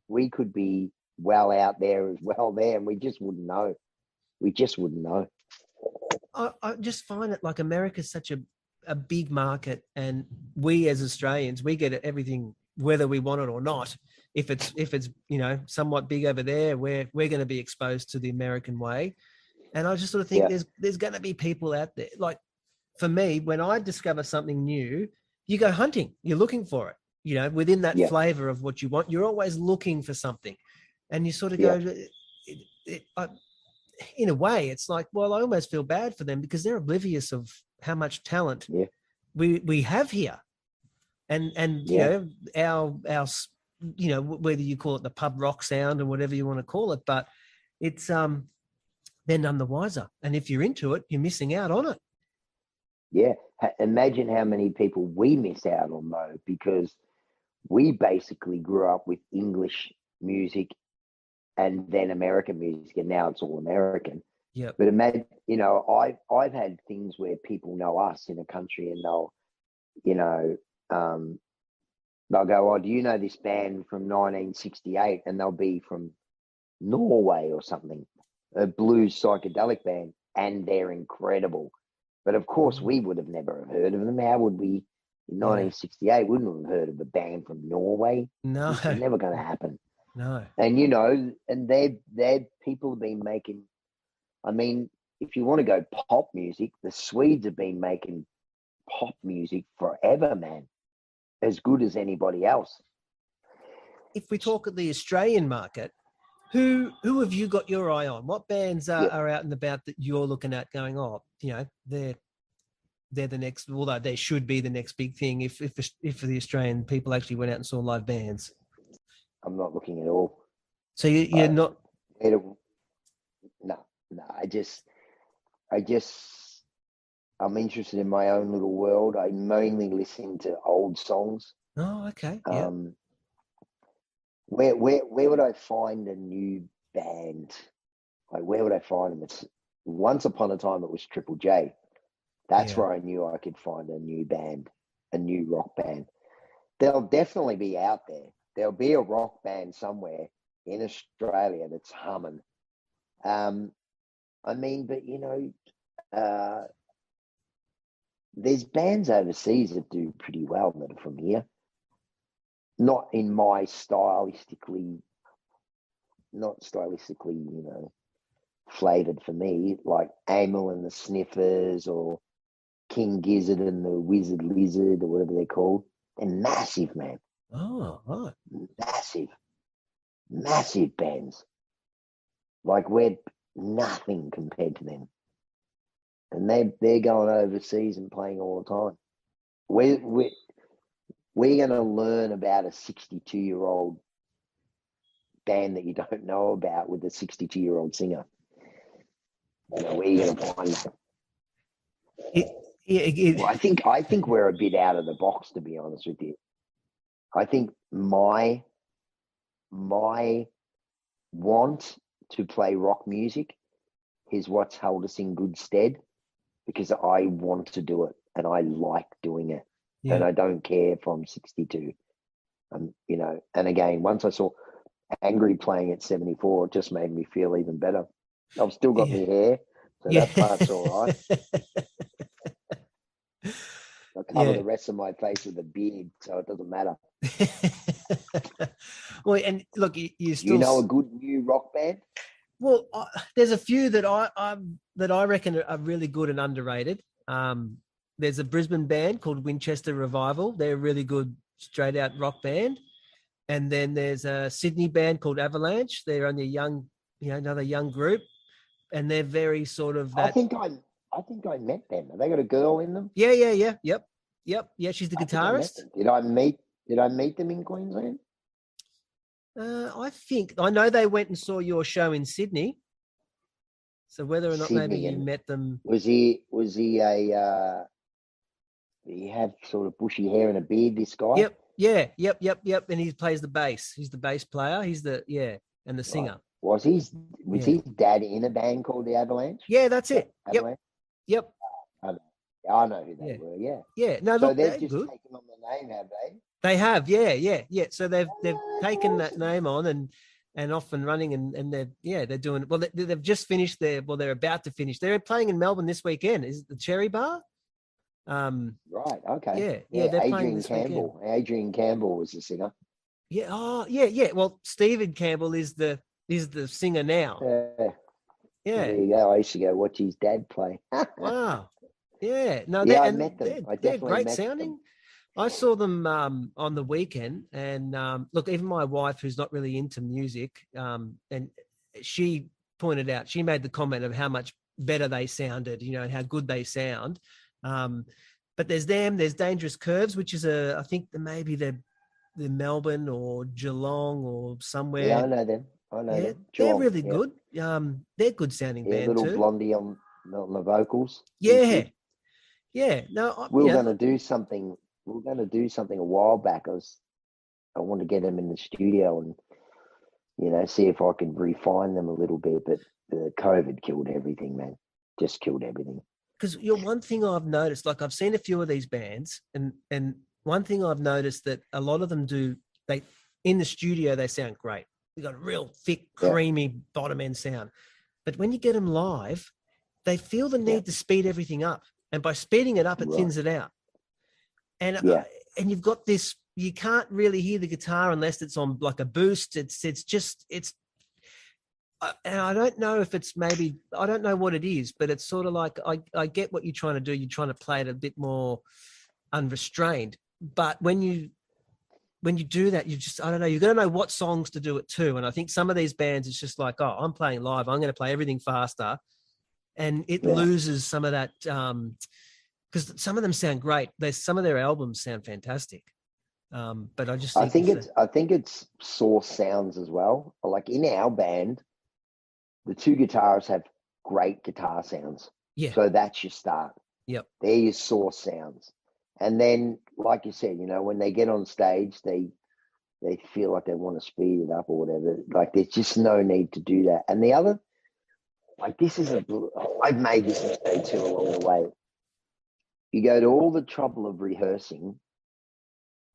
we could be well out there as well there, and we just wouldn't know. I just find it like America's such a big market, and we as Australians, we get everything whether we want it or not. If it's somewhat big over there, we're going to be exposed to the American way. And I just sort of think there's going to be people out there. Like for me, when I discover something new, you go hunting, you're looking for it, within that flavor of what you want. You're always looking for something, and you sort of go, in a way, it's like, well, I almost feel bad for them because they're oblivious of how much talent we have here. And our whether you call it the pub rock sound or whatever you want to call it, but it's they're none the wiser. And if you're into it, you're missing out on it. Yeah. Imagine how many people we miss out on, though, because we basically grew up with English music and then American music, and now it's all American. Yeah. But imagine, I've had things where people know us in a country and they'll go, oh, do you know this band from 1968? And they'll be from Norway or something, a blues psychedelic band, and they're incredible. But of course, we would have never heard of them. How would we, in 1968, wouldn't have heard of a band from Norway? No. It's never going to happen. No. And, and they're people have been making, I mean, if you want to go pop music, the Swedes have been making pop music forever, man, as good as anybody else. If we talk at the Australian market, who have you got your eye on? What bands are out and about that you're looking at going, they're the next, although they should be the next big thing if the Australian people actually went out and saw live bands? I'm not looking at all. So you're not? No. I'm interested in my own little world. I mainly listen to old songs. Oh, okay. Where would I find a new band? Like, where would I find them? It's once upon a time it was Triple J. That's where I knew I could find a new band, a new rock band. They'll definitely be out there. there'll be a rock band somewhere in Australia that's humming. I mean, but there's bands overseas that do pretty well that are from here. Not in my not stylistically, flavored for me, like Amel and the Sniffers or King Gizzard and the Wizard Lizard or whatever they're called. They're massive, man. Oh, right. Massive bands. Like we're nothing compared to them. And they're going overseas and playing all the time. We're going to learn about a 62-year-old band that you don't know about with a 62-year-old singer. Where are you going to find that? Well, I think we're a bit out of the box, to be honest with you. I think my want to play rock music is what's held us in good stead, because I want to do it and I like doing it. Yeah. And I don't care if I'm 62. And again, once I saw Angry playing at 74, it just made me feel even better. I've still got my hair, so that part's all right. I cover the rest of my face with a beard, so it doesn't matter. Well, and look, you still... You know a good new rock band? Well, there's a few that I reckon are really good and underrated. There's a Brisbane band called Winchester Revival. They're a really good straight out rock band. And then there's a Sydney band called Avalanche. They're only another young group, and they're very sort of that. I think I met them. Have they got a girl in them? Yeah. Yep. Yeah, she's the guitarist. Did I meet them in Queensland? I know they went and saw your show in Sydney. So whether or not maybe you met them. Was he a he have sort of bushy hair and a beard, this guy? Yep. Yeah. Yep. And he plays the bass. He's the bass player. He's and the singer. Right. Was his dad in a band called the Avalanche? Yeah, that's it. Avalanche? Yep. I know who they were. Yeah. Yeah. No, so look, they've just good. taken on the name, have they? They have. Yeah. So they've taken that name on and off and running, and they're doing well. They've just finished they're about to finish. They're playing in Melbourne this weekend. Is it the Cherry Bar? Right. Okay. Yeah. They're playing this Campbell. weekend. Adrian Campbell was the singer. Yeah. Oh, yeah. Well, Stephen Campbell is the singer now. Yeah. There you go. I used to go watch his dad play. Wow. Yeah. No. I met them. They're great sounding. Them. I saw them on the weekend, and look, even my wife, who's not really into music, and she pointed out, she made the comment of how much better they sounded, and how good they sound. But there's Dangerous Curves, which is I think maybe they're Melbourne or Geelong or somewhere. Yeah, I know them. Them. They're really good. They're good sounding band little too. Blondie on the vocals. Yeah. Yeah. No, we were going to do something. We were going to do something a while back. I wanted to get them in the studio and, see if I could refine them a little bit. But COVID killed everything, man. Just killed everything. Because one thing I've noticed, like I've seen a few of these bands, and one thing I've noticed that a lot of them do, in the studio, they sound great. They've got a real thick, creamy bottom end sound. But when you get them live, they feel the need to speed everything up. And by speeding it up, it thins it out. And you've got this, you can't really hear the guitar unless it's on like a boost. And I don't know if it's I don't know what it is, but it's sort of like, I get what you're trying to do. You're trying to play it a bit more unrestrained. But when you do that, I don't know, you've got to know what songs to do it to. And I think some of these bands, it's just like, oh, I'm playing live, I'm going to play everything faster. And it loses some of that, because some of them sound great. Some of their albums sound fantastic. But I just think I think it's source sounds as well. Like in our band, the two guitarists have great guitar sounds. Yeah. So that's your start. Yep. They're your source sounds. And then, like you said, when they get on stage, they feel like they want to speed it up or whatever. Like there's just no need to do that. And the other, like I've made this mistake too along the way. You go to all the trouble of rehearsing,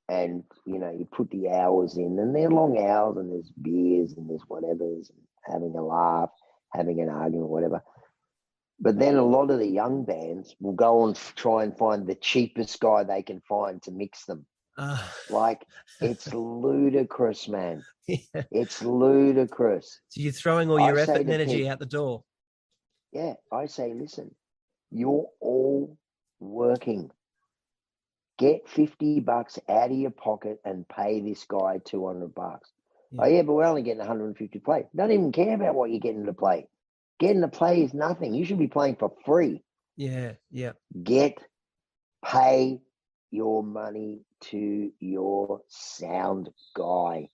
and you put the hours in, and they're long hours, and there's beers and there's whatever's, and having a laugh, having an argument, whatever. But then a lot of the young bands will go and try and find the cheapest guy they can find to mix them. Like, it's ludicrous, man. Yeah. It's ludicrous. So you're throwing all your effort and energy out the door. Yeah, I say, listen, you're all working. Get $50 out of your pocket and pay this guy $200. Yeah. Oh yeah, but we're only getting 150 to play. Don't even care about what you're getting to play. Getting to play is nothing. You should be playing for free. Yeah, yeah. Pay your money to your sound guy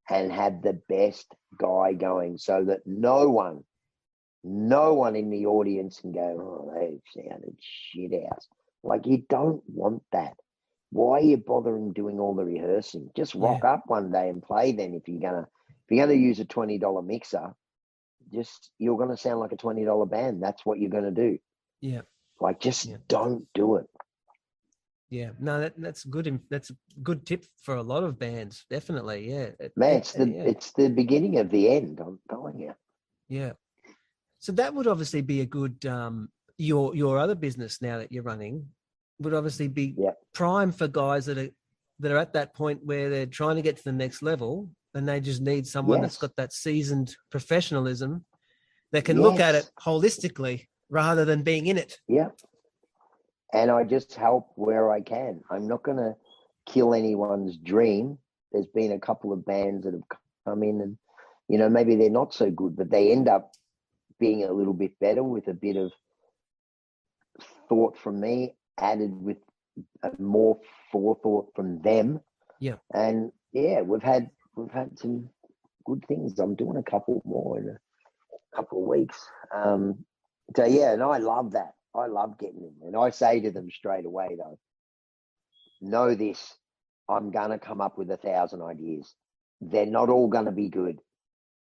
and have the best guy going, so that no one in the audience can go, oh, they sounded shit out. Like, you don't want that. Why are you bothering doing all the rehearsing? Just rock up one day and play. Then if you're gonna use a $20 mixer, you're gonna sound like a $20 band. That's what you're gonna do. Yeah. Like, don't do it. Yeah. No, that's good. That's a good tip for a lot of bands. Definitely. Yeah. Man, it's the beginning of the end. I'm telling you. Yeah. So that would obviously be a good your other business now that you're running would obviously be prime for guys that are at that point where they're trying to get to the next level, and they just need someone that's got that seasoned professionalism that can look at it holistically rather than being in it. Yeah. And I just help where I can. I'm not going to kill anyone's dream. There's been a couple of bands that have come in and, maybe they're not so good, but they end up being a little bit better with a bit of thought from me, added with more forethought from them. Yeah. And we've had some good things. I'm doing a couple more in a couple of weeks. And I love that. I love getting them. And I say to them straight away, though, know this, I'm going to come up with 1,000 ideas. They're not all going to be good,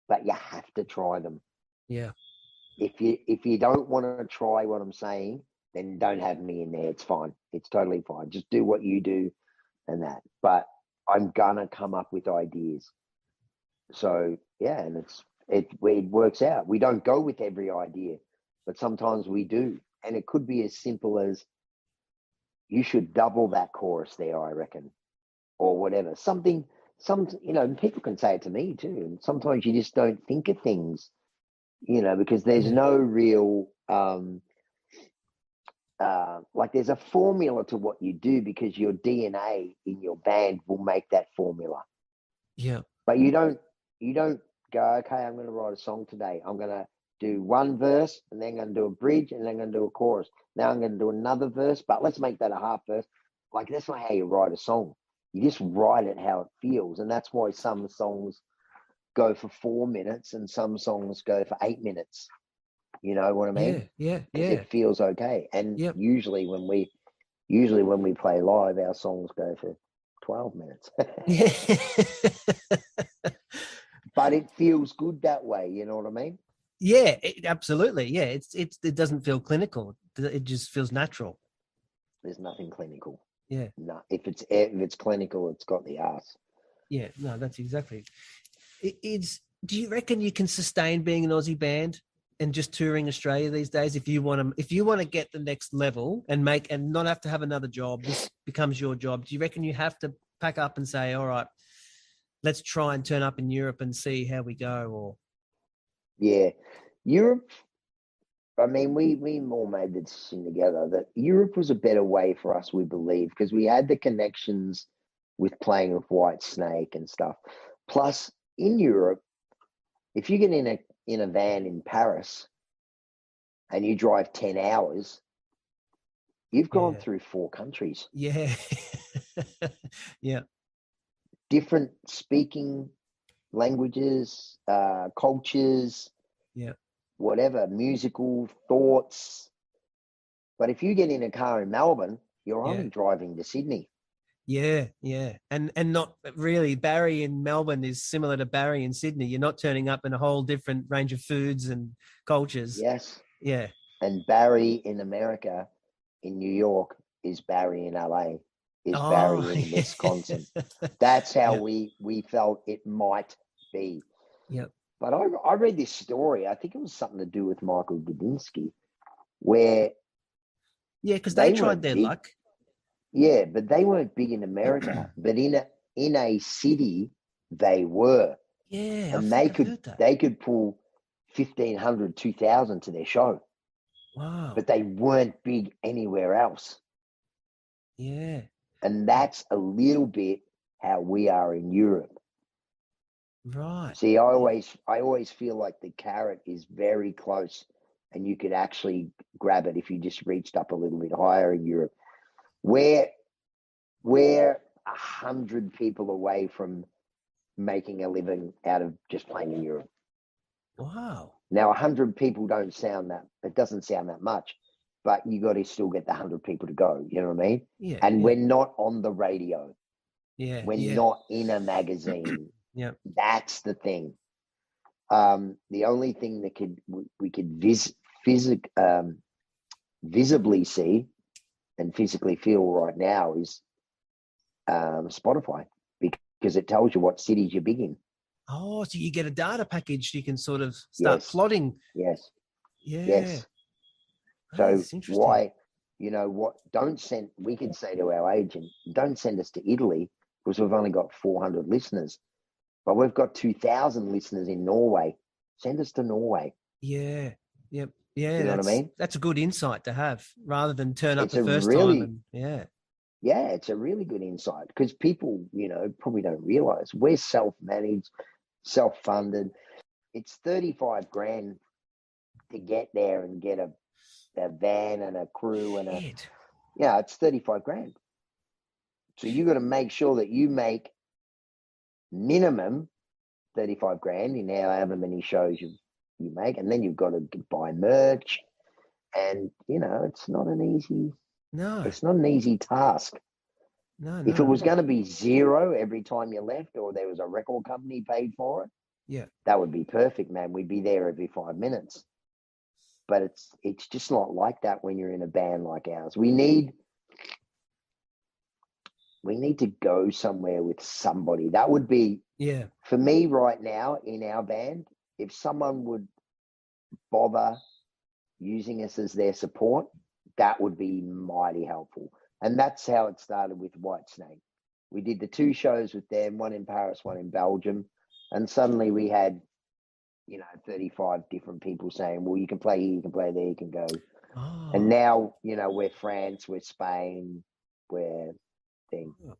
but you have to try them. Yeah. If you don't want to try what I'm saying, then don't have me in there. It's fine. It's totally fine. Just do what you do and that. But I'm going to come up with ideas. So, and it works out. We don't go with every idea, but sometimes we do. And it could be as simple as, you should double that chorus there, I reckon, or whatever. People can say it to me too. And sometimes you just don't think of things, because there's no real, there's a formula to what you do, because your DNA in your band will make that formula. Yeah. But you don't go, okay, I'm going to write a song today. I'm going to do one verse, and then I'm going to do a bridge, and then I'm going to do a chorus. Now I'm going to do another verse, but let's make that a half verse. Like, that's not how you write a song. You just write it how it feels. And that's why some songs go for 4 minutes and some songs go for 8 minutes. You know what I mean? Yeah. It feels okay. And usually when we play live, our songs go for 12 minutes. But it feels good that way. You know what I mean? Yeah, absolutely. Yeah, it doesn't feel clinical. It just feels natural. There's nothing clinical. Yeah. No, if it's clinical, it's got the ass. Yeah, no, that's exactly. Do you reckon you can sustain being an Aussie band and just touring Australia these days? If you want to get the next level and not have to have another job, this becomes your job. Do you reckon you have to pack up and say, all right, let's try and turn up in Europe and see how we go? Or Europe. I mean, we all made the decision together that Europe was a better way for us, we believe, because we had the connections with playing with White Snake and stuff. Plus, in Europe, if you get in a van in Paris and you drive 10 hours, you've gone through 4 countries. Yeah. Yeah. Different speaking languages, cultures. Yeah. Whatever, musical thoughts. But if you get in a car in Melbourne, you're only driving to Sydney. Yeah. And not really. Barrie in Melbourne is similar to Barrie in Sydney. You're not turning up in a whole different range of foods and cultures. Yes. Yeah. And Barrie in America, in New York, is Barrie in LA. is Oh, Barry in yeah. Wisconsin. That's how Yep. we felt it might be. Yep. But I read this story. I think it was something to do with Michael Gudinski, where Yeah, because they they tried weren't their big. luck. Yeah, but they weren't big in America. But in a city, they were, Yeah, I and think I've heard that. they could pull 1,500, 2,000 to their show, Wow. but they weren't big anywhere else. Yeah. And that's a little bit how we are in Europe. Right. See, I always feel like the carrot is very close, and you could actually grab it if you just reached up a little bit higher in Europe. We're 100 people away from making a living out of just playing in Europe. Wow. Now, 100 people doesn't sound that much, but you got to still get the 100 people to go. You know what I mean? Yeah. And yeah. we're not on the radio. Yeah. We're yeah. not in a magazine. Yep. That's the thing. The only thing that we could visibly see and physically feel right now is Spotify, because it tells you what cities you're big in. Oh, so you get a data package, you can sort of start Yes. plotting. Yes. Yeah. Yes. So That's interesting. why, we could say to our agent, don't send us to Italy because we've only got 400 listeners, but we've got 2,000 listeners in Norway. Send us to Norway. Yeah. Yep. Yeah. You know what I mean? That's a good insight to have rather than turn up It's the a first really, time. And yeah. Yeah, it's a really good insight because people, probably don't realize we're self-managed, self-funded. It's 35 grand to get there and get a van and a crew and Shit. it's 35 grand. So you got to make sure that you make minimum 35 grand in however many shows you make, and then you've got to buy merch, and it's not an easy task. No. If it was going to be zero every time you left, or there was a record company paid for it, Yeah. that would be perfect, man. We'd be there every 5 minutes. But it's just not like that when you're in a band like ours. We need to go somewhere with somebody. That would be, for me right now in our band, if someone would bother using us as their support, that would be mighty helpful. And that's how it started with Whitesnake. We did the 2 shows with them, one in Paris, one in Belgium. And suddenly we had, 35 different people saying, well, you can play here, you can play there, you can go. Oh. And now, we're France, we're Spain, we're thing. You're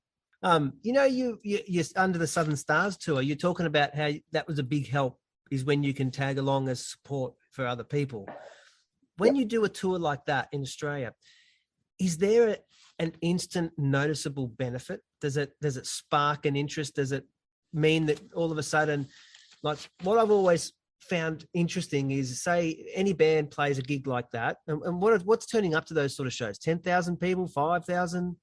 under the Southern Stars tour. You're talking about how that was a big help is when you can tag along as support for other people. When you do a tour like that in Australia, is there an instant noticeable benefit? Does it spark an interest? Does it mean that all of a sudden, like what I've always found interesting is, say any band plays a gig like that, and what's turning up to those sort of shows? 10,000 people, 5,000,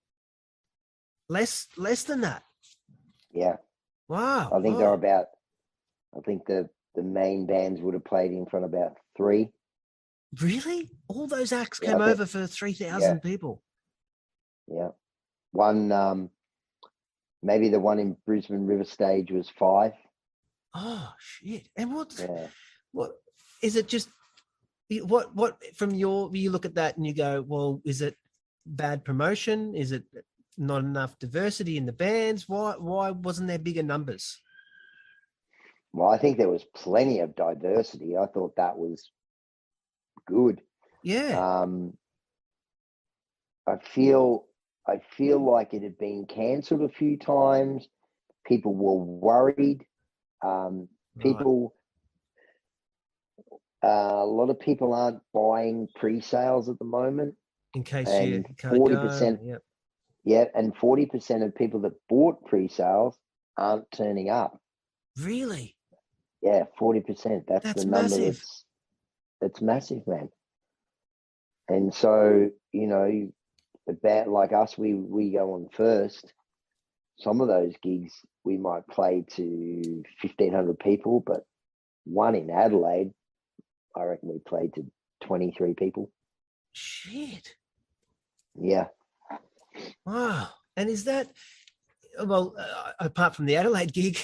less than that. Yeah. Wow. I think I think the main bands would have played in front of about 3. Really? All those acts came over for 3,000 people? Yeah. One, maybe the one in Brisbane River Stage was 5. Oh, shit. And what is it just, what from you look at that and you go, well, is it bad promotion? Is it not enough diversity in the bands? Why wasn't there bigger numbers? Well, I think there was plenty of diversity. I thought that was good. Yeah. I feel like it had been cancelled a few times. People were worried. People, a lot of people aren't buying pre-sales at the moment. In case and you can't 40%. Go, and 40% of people that bought pre-sales aren't turning up. Really? Yeah, 40%. That's the number. Massive. That's massive, man. And so, a band like us, we go on first. Some of those gigs we might play to 1,500 people, but one in Adelaide, I reckon we played to 23 people. Shit. Yeah. Wow. And is that, well, apart from the Adelaide gig,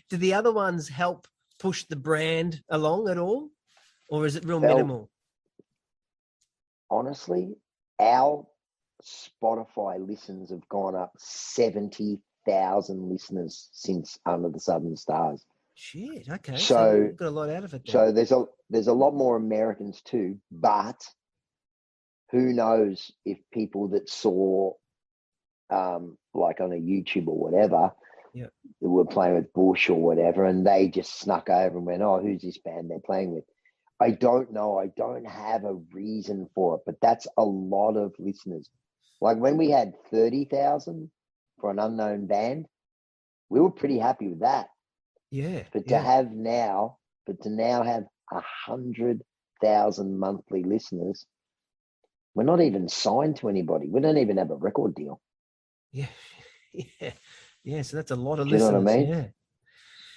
do the other ones help push the brand along at all? Or is it real minimal? Honestly, our Spotify listens have gone up 70,000 listeners since Under the Southern Stars. Shit, okay. So you've got a lot out of it then. So there's a lot more Americans too, but who knows if people that saw like on a YouTube or whatever, yeah, that were playing with Bush or whatever, and they just snuck over and went, oh, who's this band they're playing with? I don't know. I don't have a reason for it, but that's a lot of listeners. Like when we had 30,000 for an unknown band, we were pretty happy with that. Yeah. But to now have 100,000 monthly listeners, we're not even signed to anybody. We don't even have a record deal. Yeah. Yeah. So that's a lot of Do you listeners. know what I mean? Yeah.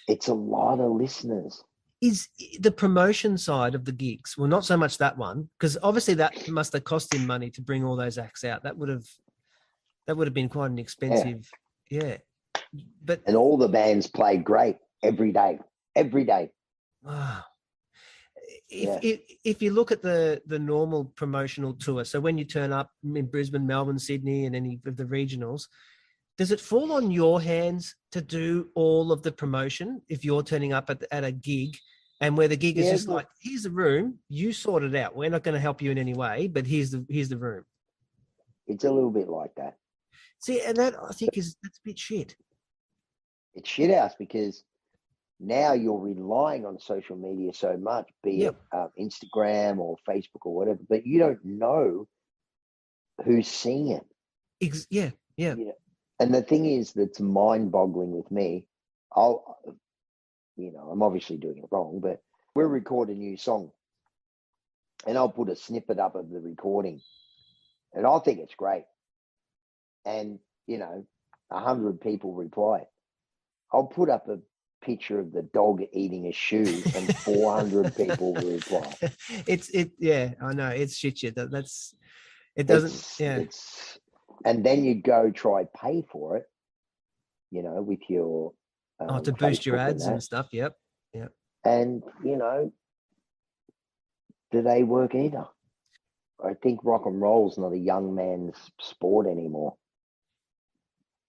It's a lot of listeners. Is the promotion side of the gigs, well, not so much that one, because obviously that must have cost him money to bring all those acts out. That would have been quite an expensive, yeah. And all the bands play great every day. Wow. If you look at the normal promotional tour, so when you turn up in Brisbane, Melbourne, Sydney, and any of the regionals, does it fall on your hands to do all of the promotion if you're turning up at a gig, and where the gig is just like, here's the room, you sort it out. We're not going to help you in any way, but here's the room. It's a little bit like that. See, and that I think that's a bit shit. It's shit house because now you're relying on social media so much, be it Instagram or Facebook or whatever, but you don't know who's seeing it. Yeah. You know? And the thing is that's mind-boggling with me, I'm obviously doing it wrong, but we'll record a new song and I'll put a snippet up of the recording and I think it's great. And, 100 people reply. I'll put up a picture of the dog eating a shoe and 400 people will reply. I know, it's shit. And then you go try pay for it, with your to boost your ads and stuff. Yep. And do they work either? I think rock and roll's not a young man's sport anymore.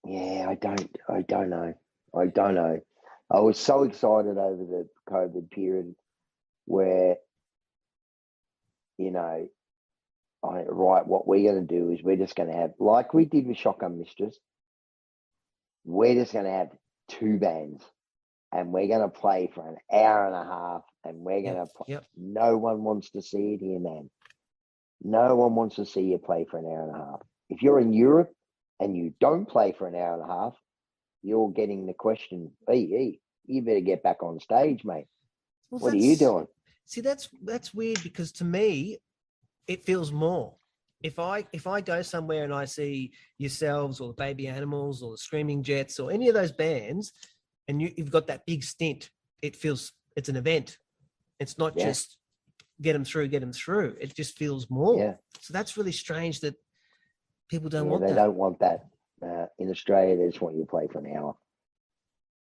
Yeah, I don't know. I was so excited over the COVID period where, what we're going to do is we're just going to have, like we did with Shotgun Mistress, we're just going to have 2 bands and we're going to play for an hour and a half and we're going to play. No one wants to see it here, man. No one wants to see you play for an hour and a half. If you're in Europe and you don't play for an hour and a half, you're getting the question, hey, you better get back on stage, mate. Well, what are you doing? See, that's weird because to me, it feels more. If I go somewhere and I see yourselves or the Baby Animals or the Screaming Jets or any of those bands, and you've got that big stint, it's an event. It's not just get them through. It just feels more. Yeah. So that's really strange that people don't want that. They don't want that. In Australia, they just want you to play for an hour.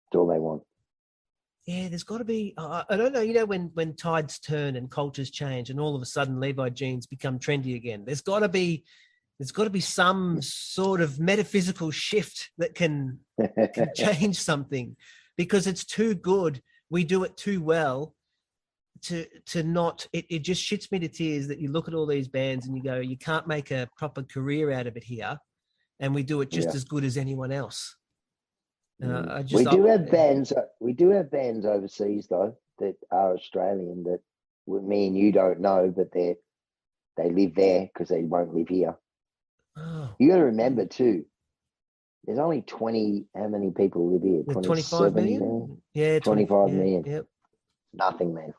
That's all they want. Yeah, there's got to be. I don't know. When tides turn and cultures change, and all of a sudden Levi jeans become trendy again. There's got to be some sort of metaphysical shift that can change something, because it's too good. We do it too well to not. It just shits me to tears that you look at all these bands and you go, you can't make a proper career out of it here, and we do it just as good as anyone else. We do have bands overseas though that are Australian that me and you don't know, but they live there because they won't live here. Oh. You got to remember too. There's only 20. How many people live here? 25 million. Yeah, 25 million. Yep. Nothing, man.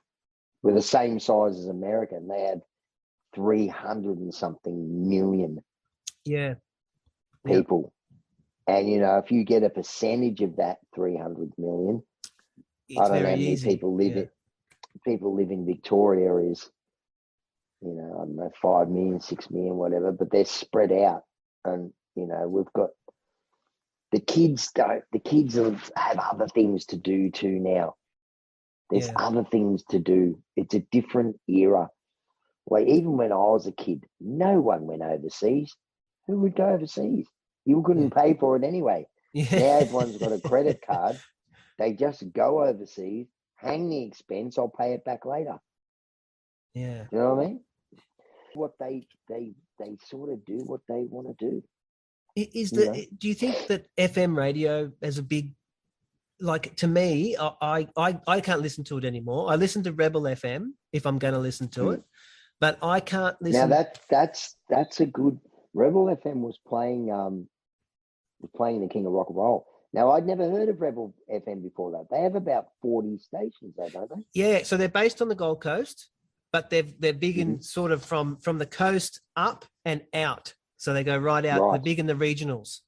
We're the same size as America, and they have 300 and something million. Yeah. People. Yep. And, if you get a percentage of that 300 million, I don't know how many people live it. People live in Victoria is, I don't know, 5 million, 6 million, whatever, but they're spread out. And, we've got the kids don't. The kids have other things to do too now. There's other things to do. It's a different era. Like even when I was a kid, no one went overseas. Who would go overseas? You couldn't pay for it anyway. Yeah. Now everyone's got a credit card. They just go overseas, hang the expense. I'll pay it back later. Yeah. You know what I mean? What they sort of do what they want to do. Do you think that FM radio has a big, like, to me, I can't listen to it anymore. I listen to Rebel FM if I'm going to listen to it, but I can't listen. Now that's a good. Rebel FM was playing the King of Rock and Roll. Now I'd never heard of Rebel FM before that. They have about 40 stations, don't they? Yeah, so they're based on the Gold Coast, but they're big in sort of from the coast up and out. So they go right out. Right. They're big in the regionals.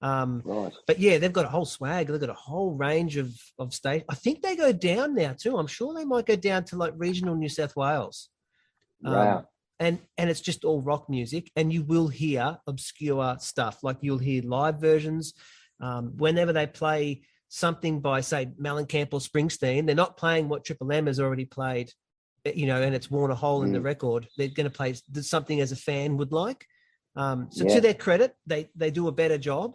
Right. But yeah, they've got a whole swag. They've got a whole range of states. I think they go down now too. I'm sure they might go down to like regional New South Wales. Wow. And it's just all rock music, and you will hear obscure stuff. Like you'll hear live versions. Whenever they play something by, say, Mellencamp or Springsteen, they're not playing what Triple M has already played, and it's worn a hole in the record. They're going to play something as a fan would like. To their credit, they do a better job,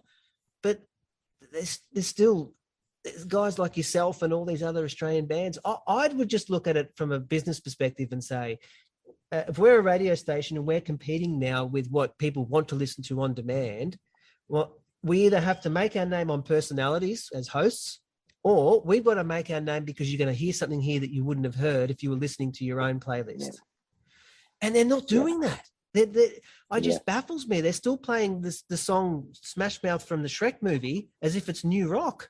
but there's still guys like yourself and all these other Australian bands. I would just look at it from a business perspective and say, if we're a radio station and we're competing now with what people want to listen to on demand, well, we either have to make our name on personalities as hosts, or we've got to make our name because you're going to hear something here that you wouldn't have heard if you were listening to your own playlist. Yeah. And they're not doing that. It just baffles me. They're still playing the song Smash Mouth from the Shrek movie as if it's new rock.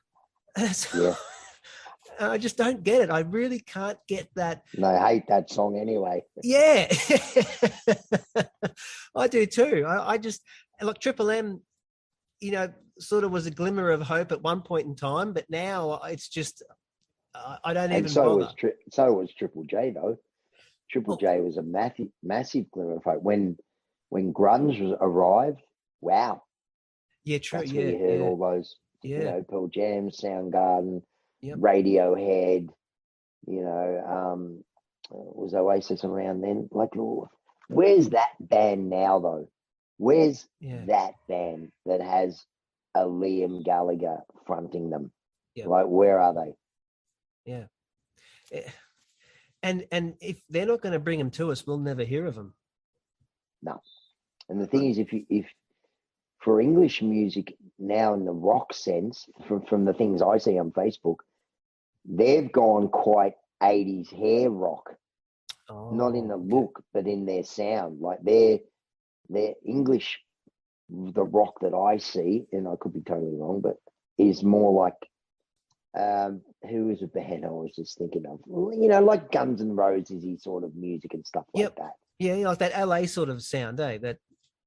I just don't get it. I really can't get that. No, I hate that song anyway. Yeah. I do too. I just, look, Triple M, sort of was a glimmer of hope at one point in time, but now it's just, I don't even bother. So was Triple J though. Triple J was a massive glimmer of hope. When grunge arrived, wow. Yeah, true. That's where you heard all those, Pearl Jam, Soundgarden, Radiohead, was Oasis around then? Like, where's that band now though? Where's that band that has a Liam Gallagher fronting them? Yeah. Like, where are they? Yeah. And if they're not going to bring them to us, we'll never hear of them. No. And the thing is, if for English music now in the rock sense, from the things I see on Facebook, they've gone quite 80s hair rock. Not in the look, but in their sound. Like their English, the rock that I see, and I could be totally wrong, but is more like, who is a band I was just thinking of? Like Guns N' Roses-y sort of music and stuff like that. Yeah, like that LA sort of sound, That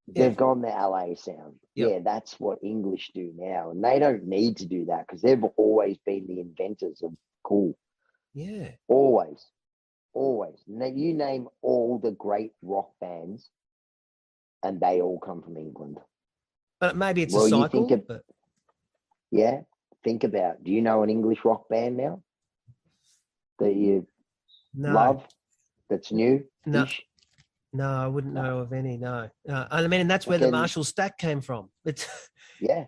they've gone the LA sound. Yep. Yeah, that's what English do now, and they don't need to do that because they've always been the inventors of cool. Yeah, always. Now you name all the great rock bands, and they all come from England. But maybe it's a cycle. Think about. Do you know an English rock band now that you love? That's new. No, I wouldn't know of any. No, I mean, and that's where the Marshall Stack came from. It's yeah,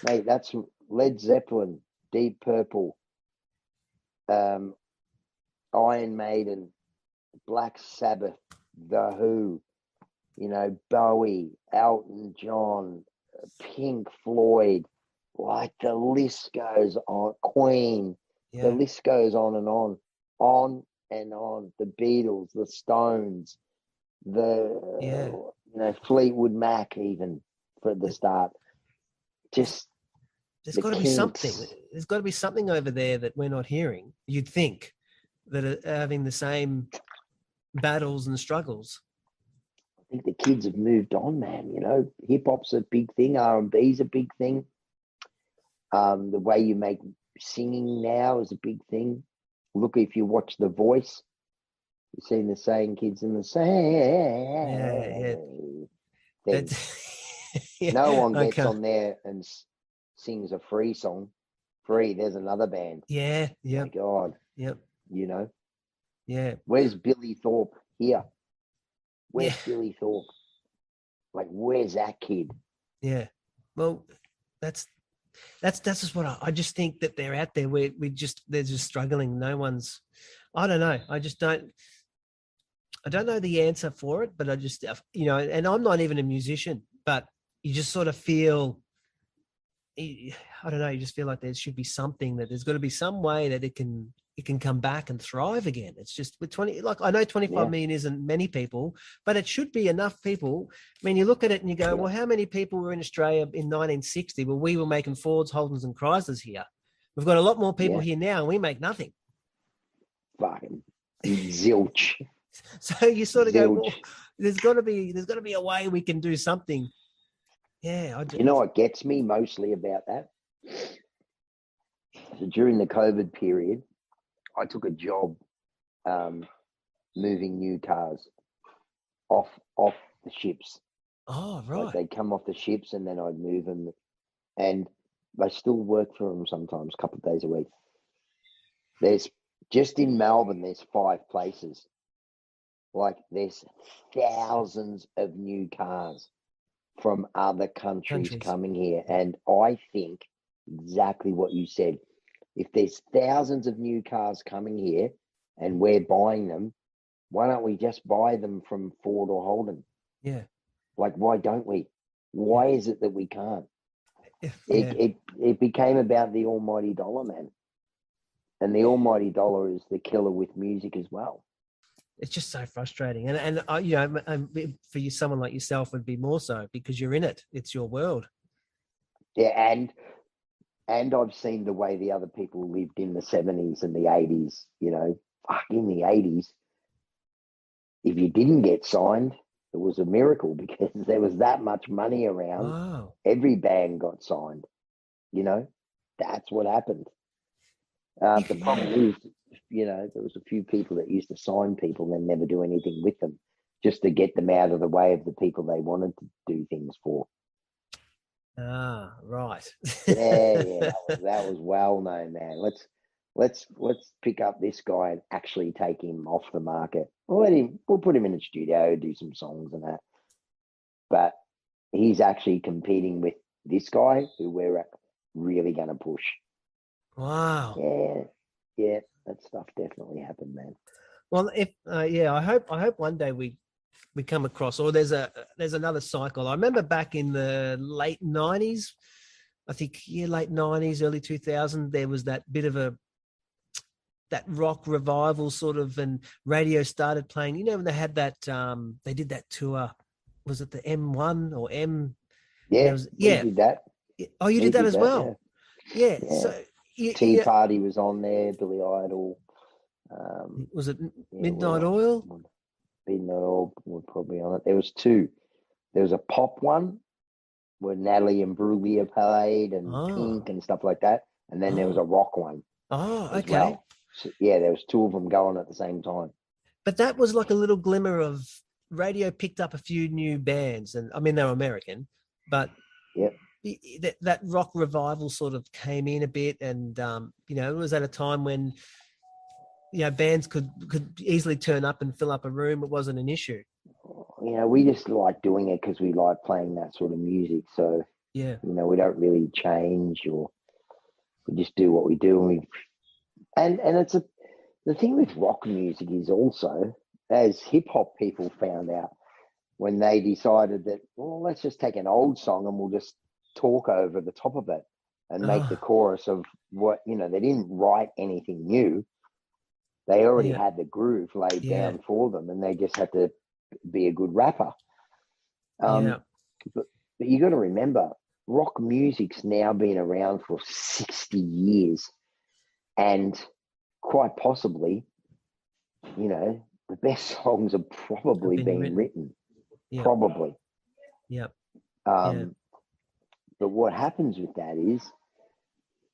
mate. That's Led Zeppelin, Deep Purple, Iron Maiden, Black Sabbath, The Who, Bowie, Elton John, Pink Floyd. Like the list goes on. Queen. Yeah. The list goes on and on. The Beatles, the Stones. Fleetwood Mac, even for the start. Just there's got to be something. There's got to be something over there that we're not hearing. You'd think that are having the same battles and struggles. I think the kids have moved on, man. Hip hop's a big thing. R&B's a big thing. The way you make singing now is a big thing. Look, if you watch The Voice, you've seen the same kids in the same. No one gets on there and sings a Free song, Free, there's another band. Yeah. Yeah. My God, Yep. you know, Yeah. where's Billy Thorpe here? Where's Yeah. Billy Thorpe? Like, where's that kid? Yeah. Well, that's just what I just think that they're out there. They're just struggling. No one's. I don't know. I don't know the answer for it, but I just, and I'm not even a musician, but you just sort of feel, I don't know, you just feel like there should be something, that there's got to be some way that it can come back and thrive again. It's just with 20, like, I know 25 million isn't many people, but it should be enough people. I mean, you look at it and you go, well, how many people were in Australia in 1960? Well, we were making Fords, Holdens and Chryslers here. We've got a lot more people here now and we make nothing. Fucking zilch. So you sort of go, well, there's got to be a way we can do something. Yeah. You know what gets me mostly about that? So during the COVID period, I took a job moving new cars off the ships. Oh, right. Like, they'd come off the ships and then I'd move them. And I still work for them sometimes, a couple of days a week. There's, just in Melbourne, there's 5 places. Like, there's thousands of new cars from other countries coming here. And I think exactly what you said. If there's thousands of new cars coming here and we're buying them, why don't we just buy them from Ford or Holden? Yeah. Like, why don't we? Why is it that we can't? It became about the almighty dollar, man. And the almighty dollar is the killer with music as well. It's just so frustrating. And for you, someone like yourself would be more so because you're in it. It's your world. Yeah, and I've seen the way the other people lived in the 70s and the 80s, fuck, in the 80s, if you didn't get signed, it was a miracle because there was that much money around. Wow. Every band got signed, that's what happened. The problem is, there was a few people that used to sign people and never do anything with them just to get them out of the way of the people they wanted to do things for. Ah, right. Yeah, that was well known, man. Let's pick up this guy and actually take him off the market. We'll put him in the studio, do some songs and that. But he's actually competing with this guy who we're really going to push. Wow. Yeah, that stuff definitely happened, man. Well, I hope one day we come across, or there's another cycle. I remember back in the late 90s, I think, late 90s, early 2000s, there was that bit of that rock revival sort of, and radio started playing. When they had that, they did that tour. Was it the M1 or M? Yeah, we did that. Oh, you did that as well. Yeah. So Tea Party was on there. Billy Idol. Was it Midnight Oil? Midnight Oil were probably on it. There was 2. There was a pop one where Natalie and Imbruglia played and Pink and stuff like that. And then there was a rock one. Oh, okay. Well. So, there was 2 of them going at the same time. But that was like a little glimmer of radio. Picked up a few new bands, and I mean they were American, but that rock revival sort of came in a bit, and it was at a time when bands could easily turn up and fill up a room. It wasn't an issue. We just like doing it because we like playing that sort of music. So we don't really change, or we just do what we do, and it's the thing with rock music is also, as hip hop people found out when they decided that, well, let's just take an old song and we'll just talk over the top of it and make the chorus of what, they didn't write anything new. They already had the groove laid down for them, and they just had to be a good rapper. But you got to remember, rock music's now been around for 60 years, and quite possibly, the best songs have probably been written. Probably. Yep. But what happens with that is,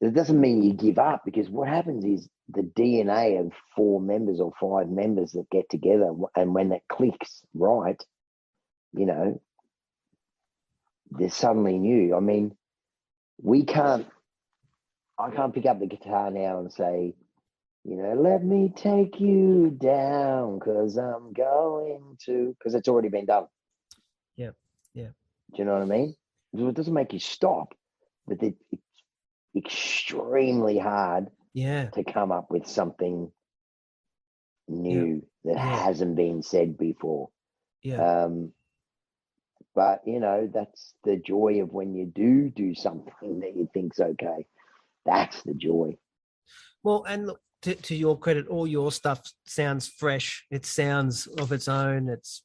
it doesn't mean you give up, because what happens is the DNA of 4 members or 5 members that get together, and when that clicks right, they're suddenly new. I mean, we can't. I can't pick up the guitar now and say, let me take you down because I'm going to, because it's already been done. Yeah. Yeah. Do you know what I mean? It doesn't make you stop, but it's extremely hard to come up with something new that hasn't been said before. Yeah. But, that's the joy of when you do something that you think's okay. That's the joy. Well, and look, to your credit, all your stuff sounds fresh. It sounds of its own. It's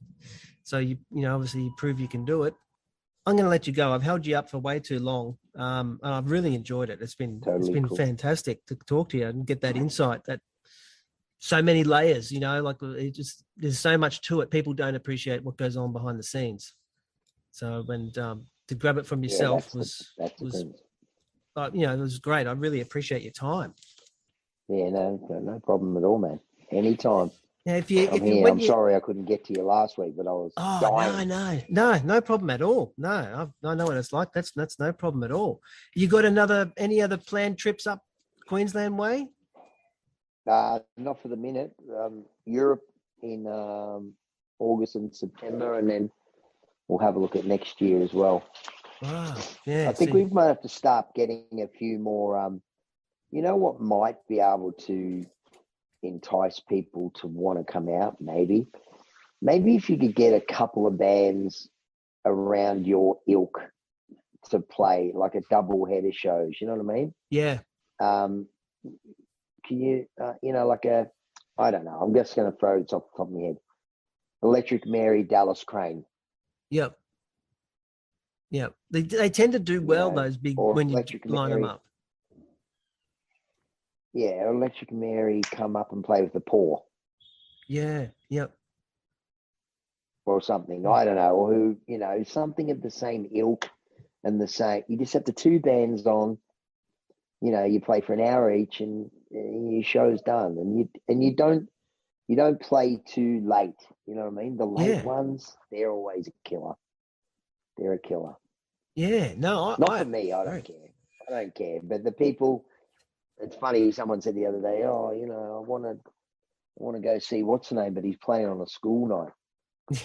so obviously you prove you can do it. I'm going to let you go. I've held you up for way too long, and I've really enjoyed it. It's been Cool. fantastic to talk to you and get that insight. That so many layers, like there's so much to it. People don't appreciate what goes on behind the scenes. So when to grab it from yourself it was great. I really appreciate your time. Yeah, no problem at all, man. Anytime. Now, I'm sorry I couldn't get to you last week, but I was dying. No problem at all. No, I know what it's like. That's no problem at all. You got any other planned trips up Queensland way? Not for the minute. Europe in August and September, and then we'll have a look at next year as well. Wow. Yeah. I think we might have to start getting a few more. What might be able to entice people to want to come out? Maybe if you could get a couple of bands around your ilk to play like a double header shows. You know what I mean? Yeah. Can you, like I don't know. I'm just going to throw it off the top of my head. Electric Mary, Dallas Crane. Yep. They tend to do well, those big, when you line them up. Yeah, Electric Mary come up and play with the Poor. Yeah, yep. Or something. I don't know. Or who, something of the same ilk and the same. You just have the two bands on. You play for an hour each and your show's done. And you don't play too late. You know what I mean? The late ones, they're always a killer. They're a killer. Yeah, no, not for me. I don't care. But the people, it's funny. Someone said the other day, "Oh, I want to go see what's the name, but he's playing on a school night."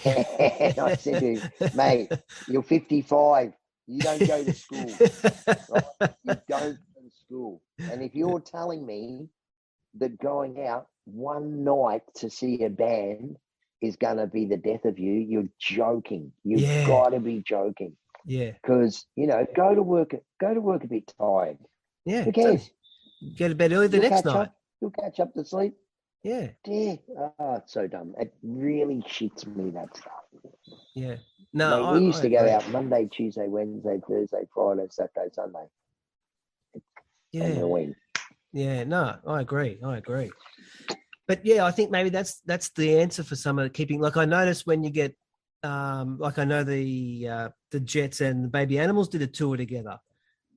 And I said to him, "Mate, you're 55. You don't go to school. Right? You don't go to school. And if you're telling me that going out one night to see a band is going to be the death of you, you're joking. You've got to be joking." Yeah. Because, go to work a bit tired. Yeah. Who cares? Go to bed early the next night. You'll catch up to sleep. Yeah. Yeah. Oh, it's so dumb. It really shits me, that stuff. Yeah. No, we used to go out Monday, Tuesday, Wednesday, Thursday, Friday, Saturday, Sunday. Yeah. Annoying. Yeah. No, I agree. But yeah, I think maybe that's the answer for some of the keeping. Like I noticed when you get, like I know the Jets and the Baby Animals did a tour together,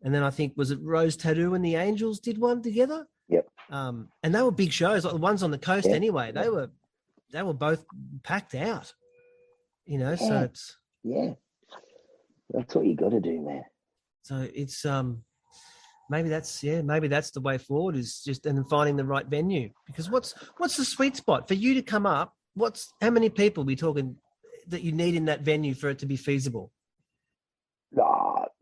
and then I think was it Rose Tattoo and the Angels did one together. Yep. And they were big shows, like the ones on the coast anyway. They were both packed out. So it's that's what you got to do, man. So it's maybe that's the way forward, is just and finding the right venue. Because what's the sweet spot for you to come up? How many people are we talking that you need in that venue for it to be feasible?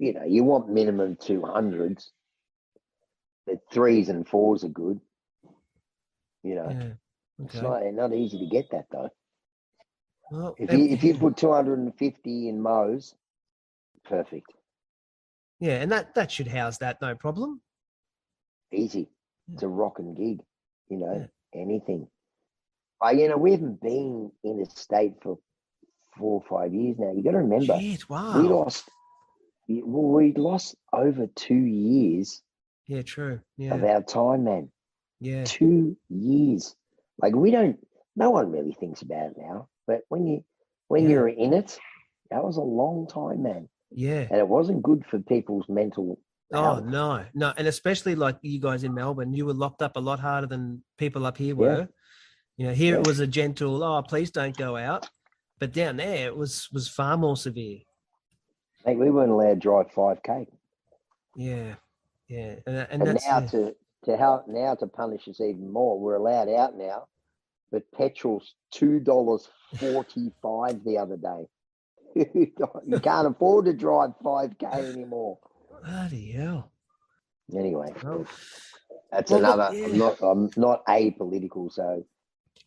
You want minimum 200s, but 3s and 4s are good. It's not easy to get that though. Well, if you put 250 in Mo's, perfect. Yeah, and that should house that, no problem. Easy. It's a rocking gig, anything. We haven't been in the state for 4 or 5 years now. You got to remember, Jeez, wow. we lost over 2 years. Yeah, true. Yeah. Of our time, man. Yeah. 2 years. Like no one really thinks about it now. But when you're in it, that was a long time, man. Yeah. And it wasn't good for people's mental health. Oh, no. And especially like you guys in Melbourne, you were locked up a lot harder than people up here were. Here it was a gentle, please don't go out. But down there it was far more severe. Hey, we weren't allowed to drive 5K. Yeah, yeah, and And that's now to punish us even more, we're allowed out now, but petrol's $2.45 the other day. You can't afford to drive 5K anymore. bloody hell. Anyway, Well, that's well, look, another. yeah. I'm not apolitical, so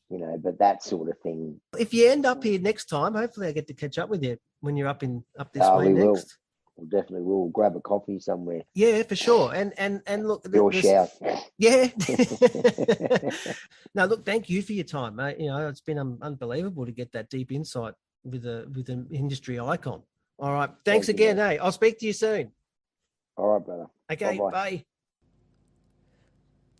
but that sort of thing. If you end up here next time, hopefully I get to catch up with you when you're up this way We will. next. We definitely will. Grab a coffee somewhere. Yeah, for sure. And look, Your shout. Yeah. No, look, thank you for your time, mate. It's been unbelievable to get that deep insight with an industry icon. All right. Thanks Thank you, again. mate. Hey, I'll speak to you soon. All right, brother. Okay. Bye-bye. Bye.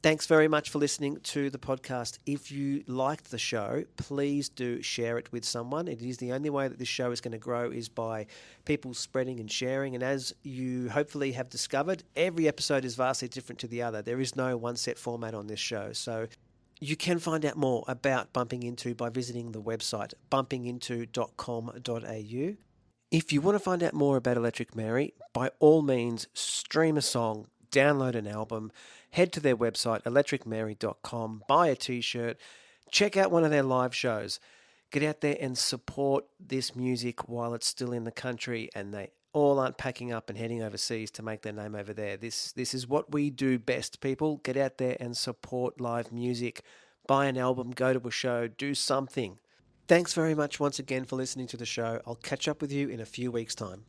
Thanks very much for listening to the podcast. If you liked the show, please do share it with someone. It is the only way that this show is going to grow is by people spreading and sharing. And as you hopefully have discovered, every episode is vastly different to the other. There is no one set format on this show. So you can find out more about Bumping Into by visiting the website bumpinginto.com.au. If you want to find out more about Electric Mary, by all means, stream a song, download an album, head to their website, electricmary.com, buy a t-shirt, check out one of their live shows. Get out there and support this music while it's still in the country and they all aren't packing up and heading overseas to make their name over there. This is what we do best, people. Get out there and support live music. Buy an album, go to a show, do something. Thanks very much once again for listening to the show. I'll catch up with you in a few weeks' time.